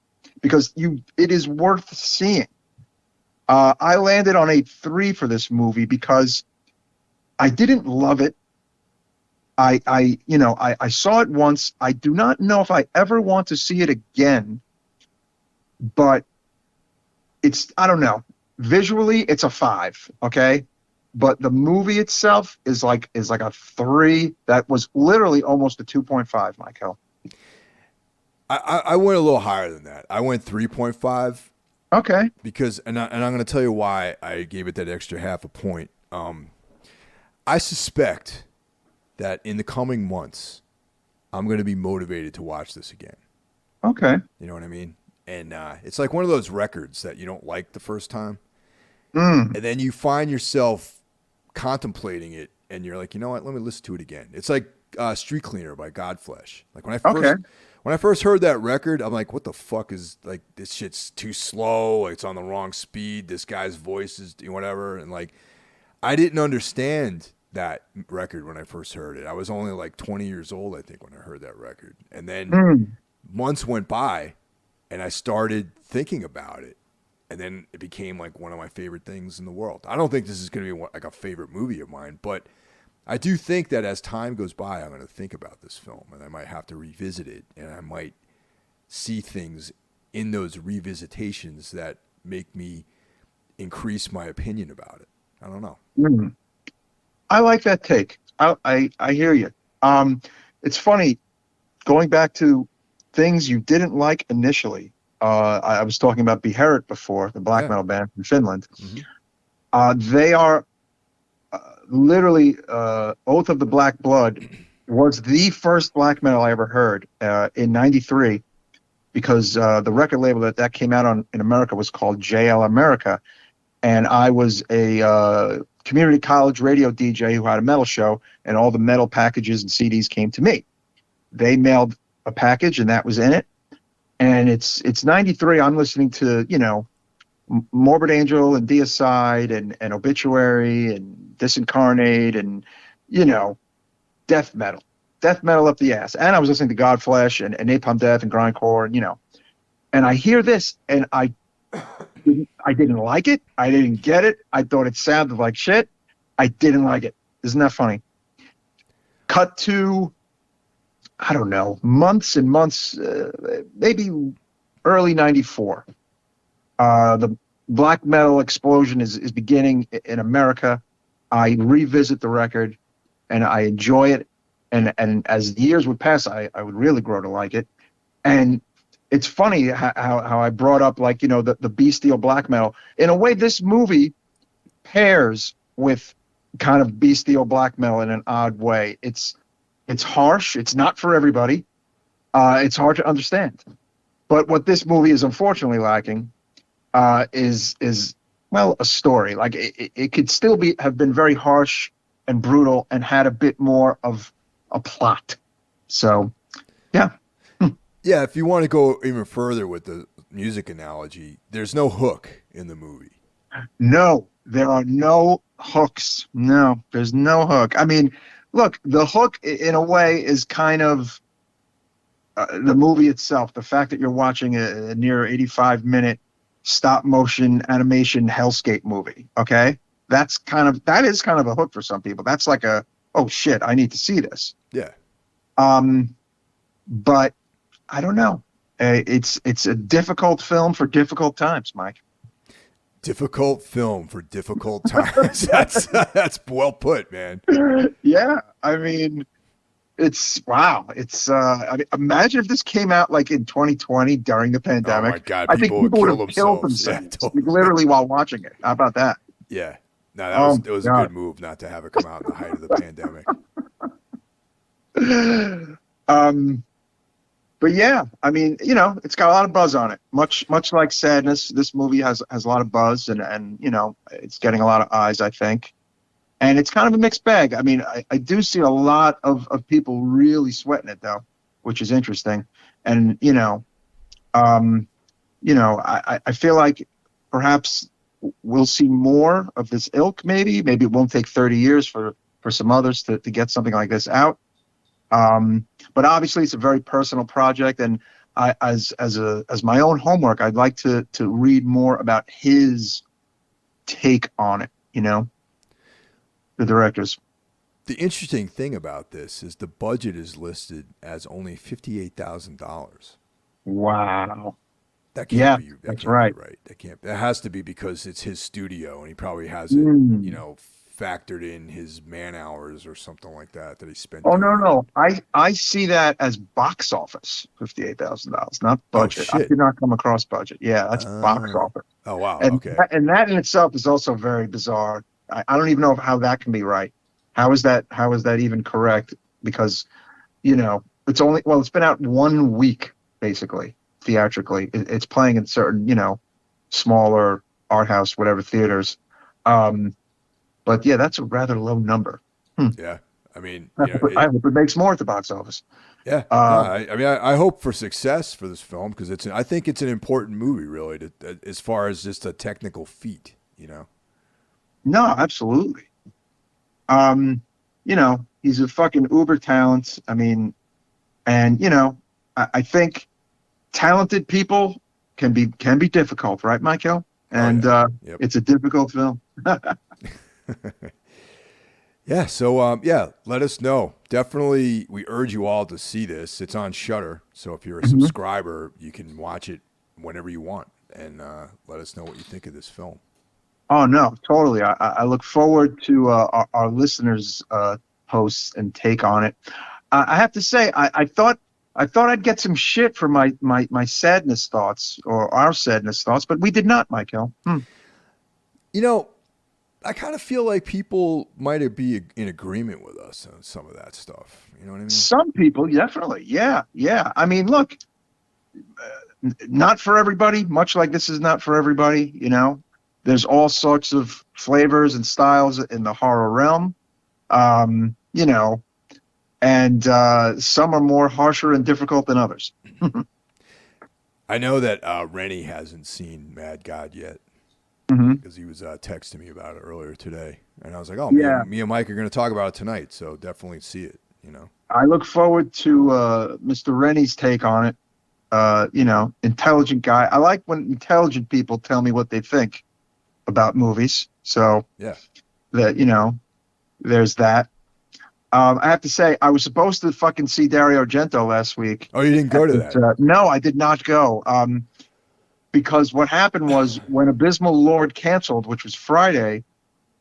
Speaker 2: Because it is worth seeing. I landed on a 3 for this movie because I didn't love it. I saw it once. I do not know if I ever want to see it again. But I don't know. Visually, it's a 5. Okay. But the movie itself is like a 3 that was literally almost a 2.5, Michael.
Speaker 1: I went a little higher than that. I went 3.5.
Speaker 2: Okay.
Speaker 1: Because and I'm going to tell you why I gave it that extra half a point. I suspect that in the coming months, I'm going to be motivated to watch this again.
Speaker 2: Okay.
Speaker 1: You know what I mean? And it's like one of those records that you don't like the first time.
Speaker 2: And
Speaker 1: then you find yourself contemplating it and you're like, you know what, let me listen to it again. It's like Street Cleaner by Godflesh. Like when I first heard that record, I'm like, what the fuck is, like, this shit's too slow, it's on the wrong speed, this guy's voice is whatever. And like I didn't understand that record when I first heard it. I was only like 20 years old, I think, when I heard that record. And then months went by and I started thinking about it. And then it became like one of my favorite things in the world. I don't think this is going to be like a favorite movie of mine, but I do think that as time goes by, I'm going to think about this film and I might have to revisit it and I might see things in those revisitations that make me increase my opinion about it. I don't know.
Speaker 2: I like that take. I hear you. It's funny, going back to things you didn't like initially. I was talking about Beherit before, the black metal band from Finland. They are literally Oath of the Black Blood was the first black metal I ever heard in '93, because the record label that came out on in America was called JL America, and I was a community college radio DJ who had a metal show, and all the metal packages and CDs came to me. They mailed a package, and that was in it. And it's '93. I'm listening to, Morbid Angel and Deicide and Obituary and Disincarnate and, you know, death metal up the ass. And I was listening to Godflesh and Napalm Death and Grindcore, and, you know, and I hear this and I didn't like it. I didn't get it. I thought it sounded like shit. I didn't like it. Isn't that funny? Cut to, I don't know, months and months, maybe early 94. The black metal explosion is beginning in America. I revisit the record and I enjoy it. And as the years would pass, I would really grow to like it. And it's funny how I brought up, like, you know, the bestial black metal. In a way, this movie pairs with kind of bestial black metal in an odd way. It's harsh. It's not for everybody. It's hard to understand. But what this movie is unfortunately lacking is well, a story. Like it could still have been very harsh and brutal and had a bit more of a plot. So, yeah.
Speaker 1: Yeah, if you want to go even further with the music analogy, there's no hook in the movie.
Speaker 2: No, there are no hooks. No, there's no hook. I mean, look, the hook in a way is kind of the movie itself. The fact that you're watching a near 85-minute stop motion animation hellscape movie. Okay, that is kind of a hook for some people. That's like a, oh shit, I need to see this.
Speaker 1: Yeah.
Speaker 2: But I don't know. It's a difficult film for difficult times, Mike.
Speaker 1: Difficult film for difficult times. That's well put, man.
Speaker 2: Yeah, I mean, it's wow. It's I mean, imagine if this came out like in 2020 during the pandemic.
Speaker 1: Oh my God,
Speaker 2: I think people would have killed themselves,
Speaker 1: yeah, totally.
Speaker 2: literally while watching it. How about that?
Speaker 1: Yeah, no, it was a good move not to have it come out in the height of the pandemic.
Speaker 2: But yeah, I mean, you know, it's got a lot of buzz on it. Much like Sadness, this movie has a lot of buzz, and you know, it's getting a lot of eyes, I think. And it's kind of a mixed bag. I mean, I do see a lot of people really sweating it though, which is interesting. And I feel like perhaps we'll see more of this ilk. Maybe it won't take 30 years for some others to get something like this out. But obviously, it's a very personal project, and as my own homework, I'd like to read more about his take on it. You know, the directors.
Speaker 1: The interesting thing about this is the budget is listed as only $58,000.
Speaker 2: Wow.
Speaker 1: That can't be.
Speaker 2: That's right.
Speaker 1: Right. That has to be because it's his studio, and he probably has it, factored in his man hours or something like that he spent.
Speaker 2: Oh no! I see that as box office, $58,000, not budget.
Speaker 1: Oh,
Speaker 2: I did not come across budget. Yeah, that's box office.
Speaker 1: Oh wow!
Speaker 2: And
Speaker 1: okay.
Speaker 2: And that in itself is also very bizarre. I don't even know how that can be right. How is that even correct? Because it's been out 1 week basically theatrically. It's playing in certain smaller art house whatever theaters. But yeah, that's a rather low number.
Speaker 1: Yeah, I mean,
Speaker 2: I hope it makes more at the box office.
Speaker 1: Yeah, I hope for success for this film because I think it's an important movie, really, as far as just a technical feat.
Speaker 2: No, absolutely. He's a fucking uber talent. I mean, and I think talented people can be difficult, right, Michael? And
Speaker 1: Yep.
Speaker 2: It's a difficult film.
Speaker 1: Yeah, so let us know. Definitely, we urge you all to see this. It's on Shudder, so if you're a subscriber, you can watch it whenever you want, and let us know what you think of this film.
Speaker 2: Oh no, totally. I look forward to our listeners' posts and take on it. I have to say, I thought I'd get some shit for my sadness thoughts or our sadness thoughts, but we did not, Michael.
Speaker 1: I kind of feel like people might be in agreement with us on some of that stuff. You know what I mean?
Speaker 2: Some people, definitely. Yeah. I mean, look, not for everybody, much like this is not for everybody, There's all sorts of flavors and styles in the horror realm, and some are more harsher and difficult than others.
Speaker 1: I know that Rennie hasn't seen Mad God yet. because he was texting me about it earlier today, and I was like, "Oh, me and Mike are going to talk about it tonight, so definitely see it."
Speaker 2: I look forward to Mr. Rennie's take on it. Intelligent guy. I like when intelligent people tell me what they think about movies. So that there's that. I have to say, I was supposed to fucking see Dario Argento last week.
Speaker 1: Oh, you didn't go to that?
Speaker 2: No, I did not go. Because what happened was when Abysmal Lord canceled, which was Friday,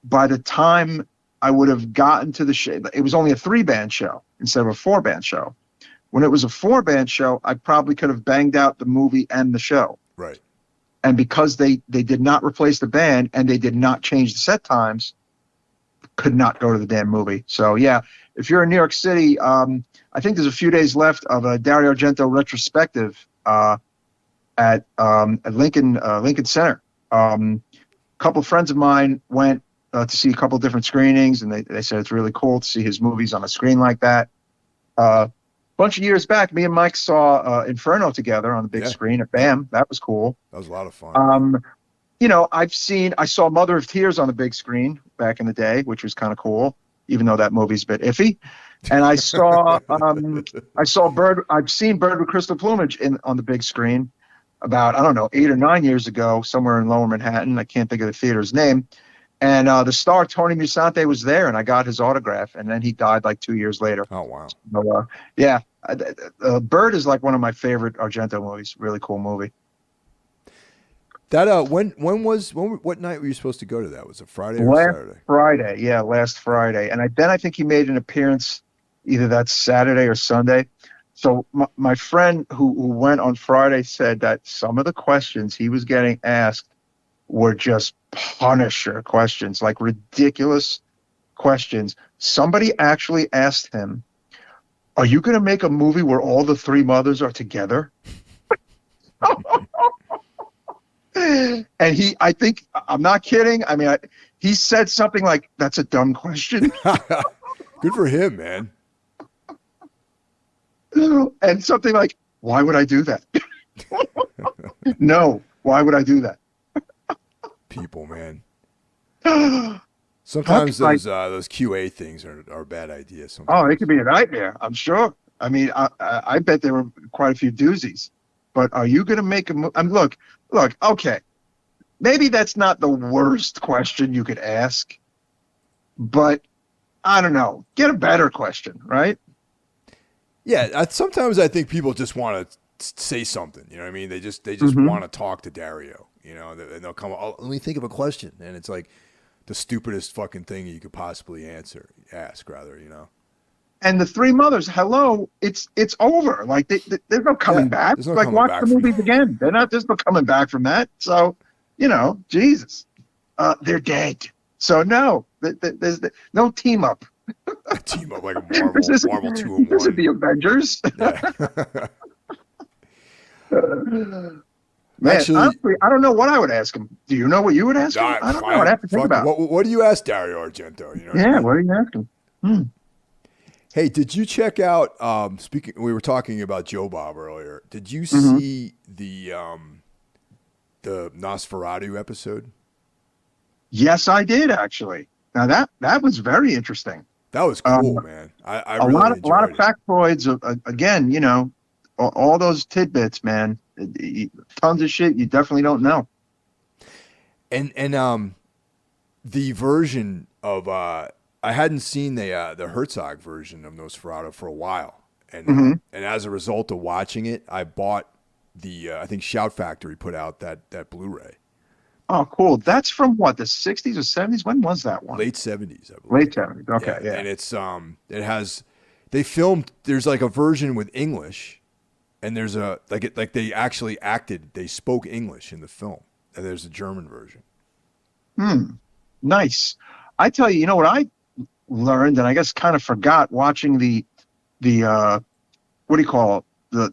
Speaker 2: by the time I would have gotten to the show, it was only a 3-band show instead of a 4-band show. When it was a 4-band show, I probably could have banged out the movie and the show.
Speaker 1: Right.
Speaker 2: And because they did not replace the band and they did not change the set times, could not go to the damn movie. So yeah, if you're in New York City, I think there's a few days left of a Dario Argento retrospective at Lincoln Center. A couple of friends of mine went to see a couple of different screenings, and they said it's really cool to see his movies on a screen like that. A bunch of years back, me and Mike saw Inferno together on the big screen at BAM. That was cool.
Speaker 1: That was a lot of fun.
Speaker 2: I saw Mother of Tears on the big screen back in the day, which was kind of cool, even though that movie's a bit iffy. And I saw I've seen Bird with Crystal Plumage on the big screen about, 8 or 9 years ago, somewhere in Lower Manhattan. I can't think of the theater's name. And the star, Tony Musante, was there, and I got his autograph, and then he died like 2 years later.
Speaker 1: Oh, wow.
Speaker 2: So, Bird is like one of my favorite Argento movies. Really cool movie.
Speaker 1: That what night were you supposed to go to that? Was it Friday or Saturday?
Speaker 2: Last Friday. And then I think he made an appearance either that Saturday or Sunday. So my friend who went on Friday said that some of the questions he was getting asked were just Punisher questions, like ridiculous questions. Somebody actually asked him, "Are you going to make a movie where all the 3 mothers are together?" And I think, I'm not kidding. I mean, he said something like, "That's a dumb question."
Speaker 1: Good for him, man.
Speaker 2: And something like, "Why would I do that?" No, why would I do that?
Speaker 1: People, man. Sometimes those QA things are a bad idea. Sometimes.
Speaker 2: Oh, it could be a nightmare, I'm sure. I mean, I bet there were quite a few doozies. But are you going to make a movie? Look, okay. Maybe that's not the worst question you could ask, but I don't know. Get a better question, right?
Speaker 1: Yeah, sometimes I think people just want to say something. You know what I mean? They just want to talk to Dario. And they'll come. Oh, let me think of a question, and it's like the stupidest fucking thing you could possibly ask.
Speaker 2: And the 3 mothers, hello, it's over. Like there's no coming back.
Speaker 1: No
Speaker 2: like
Speaker 1: coming
Speaker 2: watch
Speaker 1: back
Speaker 2: the movies again. There's no coming back from that. So, Jesus, they're dead. So no, there's no team up.
Speaker 1: Team up like a Marvel 2-in-1.
Speaker 2: This is the Avengers.
Speaker 1: Yeah.
Speaker 2: Man,
Speaker 1: actually,
Speaker 2: honestly, I don't know what I would ask him. Do you know what you would ask him? I don't know. I'd have to think about it.
Speaker 1: What do you ask Dario Argento?
Speaker 2: What do you ask him?
Speaker 1: Hey, did you check out? We were talking about Joe Bob earlier. Did you see the Nosferatu episode?
Speaker 2: Yes, I did actually. Now that was very interesting.
Speaker 1: That was cool, man. I really
Speaker 2: a
Speaker 1: enjoyed
Speaker 2: lot of
Speaker 1: it.
Speaker 2: factoids. Again, all those tidbits, man. Tons of shit you definitely don't know.
Speaker 1: And the version of I hadn't seen the Herzog version of Nosferatu for a while, and as a result of watching it, I bought I think Shout Factory put out that Blu-ray.
Speaker 2: Oh, cool! That's from what, the 60s or 70s? When was that one?
Speaker 1: Late 70s, I believe.
Speaker 2: Late 70s. Okay, yeah.
Speaker 1: And it's it has they filmed. There's like a version with English. And there's like they actually they spoke English in the film, and there's a German version.
Speaker 2: Nice. I tell you, what I learned, and I guess kind of forgot watching the what do you call it?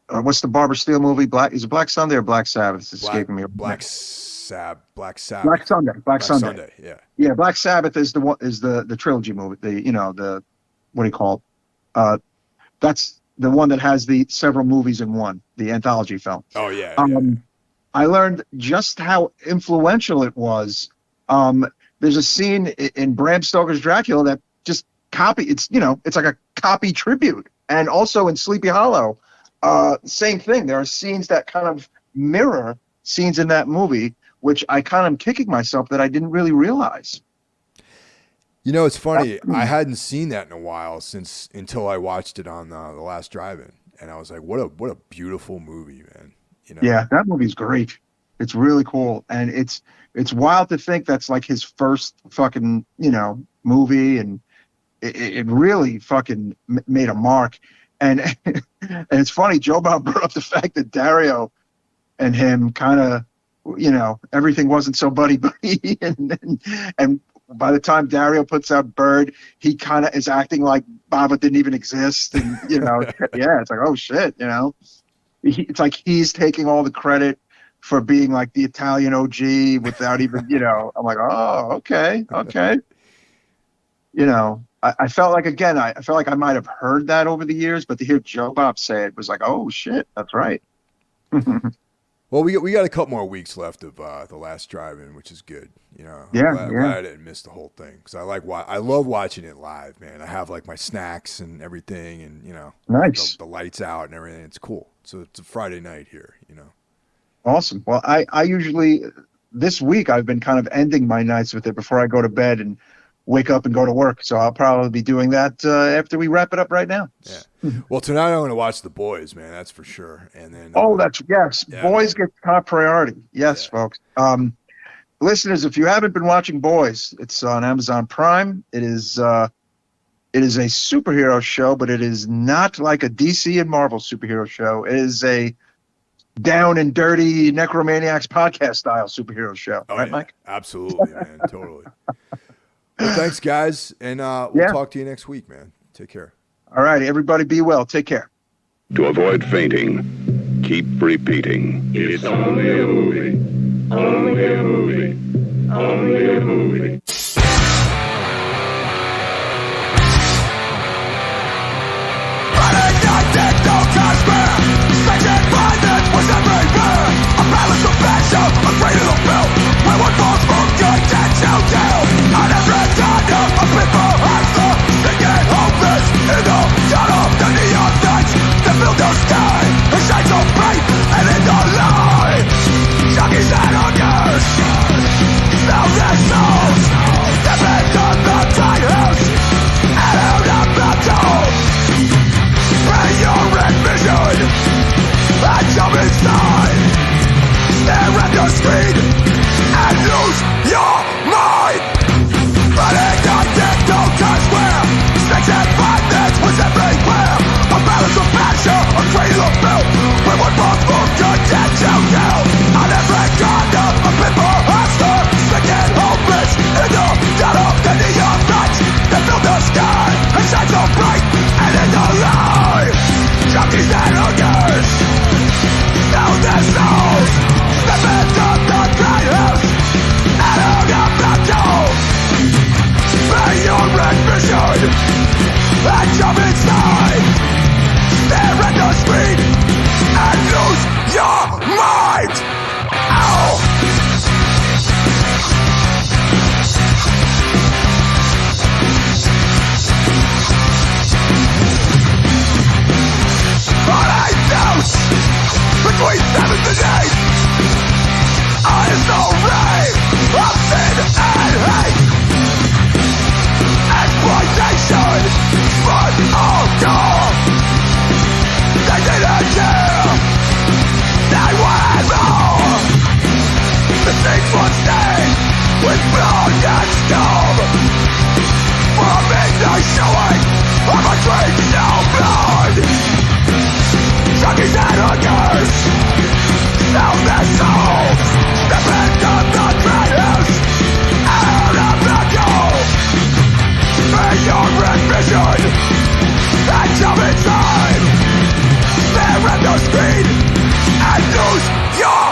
Speaker 2: What's the Barbara Steele movie? Is it Black Sunday or Black Sabbath? It's escaping me.
Speaker 1: Black Sabbath.
Speaker 2: Black Sunday. Black Sunday.
Speaker 1: Yeah.
Speaker 2: Yeah. Black Sabbath is the trilogy movie. The what do you call it? That's the one that has the several movies in one, the anthology film.
Speaker 1: Oh yeah.
Speaker 2: I learned just how influential it was. There's a scene in Bram Stoker's Dracula that just it's like a copy tribute. And also in Sleepy Hollow, same thing. There are scenes that kind of mirror scenes in that movie, which I kind of am kicking myself that I didn't really realize.
Speaker 1: It's funny. I hadn't seen that in a while until I watched it on the last drive-in, and I was like, "What a beautiful movie, man!"
Speaker 2: Yeah, that movie's great. It's really cool, and it's wild to think that's like his first fucking movie, and it really fucking made a mark. And and it's funny. Joe Bob brought up the fact that Dario and him kind of, everything wasn't so buddy-buddy, and by the time Dario puts out Bird, he kind of is acting like Baba didn't even exist. And, yeah, it's like, oh, shit, It's like he's taking all the credit for being like the Italian OG without even, I'm like, oh, okay. I felt like, again, I felt like I might have heard that over the years, but to hear Joe Bob say it was like, oh, shit, that's right.
Speaker 1: Well, we got a couple more weeks left of the last drive-in, which is good. I'm glad I didn't miss the whole thing because I love watching it live, man. I have like my snacks and everything, and
Speaker 2: nice.
Speaker 1: The lights out and everything. It's cool. So it's a Friday night here,
Speaker 2: Awesome. Well, I usually this week I've been kind of ending my nights with it before I go to bed and wake up and go to work. So I'll probably be doing that after we wrap it up right now.
Speaker 1: Yeah. Well, tonight I'm going to watch The Boys, man. That's for sure. And then
Speaker 2: yes. Yeah, Boys get top priority. Yes, yeah. Folks. Listeners, if you haven't been watching Boys, it's on Amazon Prime. It is a superhero show, but it is not like a DC and Marvel superhero show. It is a down and dirty Necromaniacs podcast style superhero show.
Speaker 1: Oh,
Speaker 2: right,
Speaker 1: yeah.
Speaker 2: Mike?
Speaker 1: Absolutely, man. Totally. Well, thanks, guys, and we'll talk to you next week, man. Take care.
Speaker 2: All right, everybody be well. Take care.
Speaker 3: To avoid fainting, keep repeating. It's only a movie. Only a movie. Only a movie. Was everywhere. A balance of passion, a cradle of filth. Where one falls for good, dead to kill. On every corner, a paper hamster. Singing hopeless in the dawn of the neon lights that fill the sky. It shines so bright and in the light. Junkies and hungers, smell their souls. Step into the tide house and out of the door. Bring your admission and jump inside. Stare at the screen and lose your mind. Running on TikTok Times Square. Snakes and bandits was everywhere. A balance of passion, a cradle of filth. Where one falls for good, dead to kill. On every corner, a paper hamster. Singing hopeless in the dawn of the neon lights that fill the sky and shine so bright and in the light. Junkies and hungers, sell their souls. Step into the grindhouse and out of the door. Pay your admission and jump inside. Stare at the screen and lose your mind. Ow! On a house between 7 and 8. I am no rave of sin and hate. Exploitation was all gone. They didn't care. They wanted more. The things would stay with blood and scum. For a midnight showing of a drink no blood. Junkies and hungers, sell their souls. Step into the grindhouse, out of the door. Pay your admission and jump inside. Stare at the screen and lose your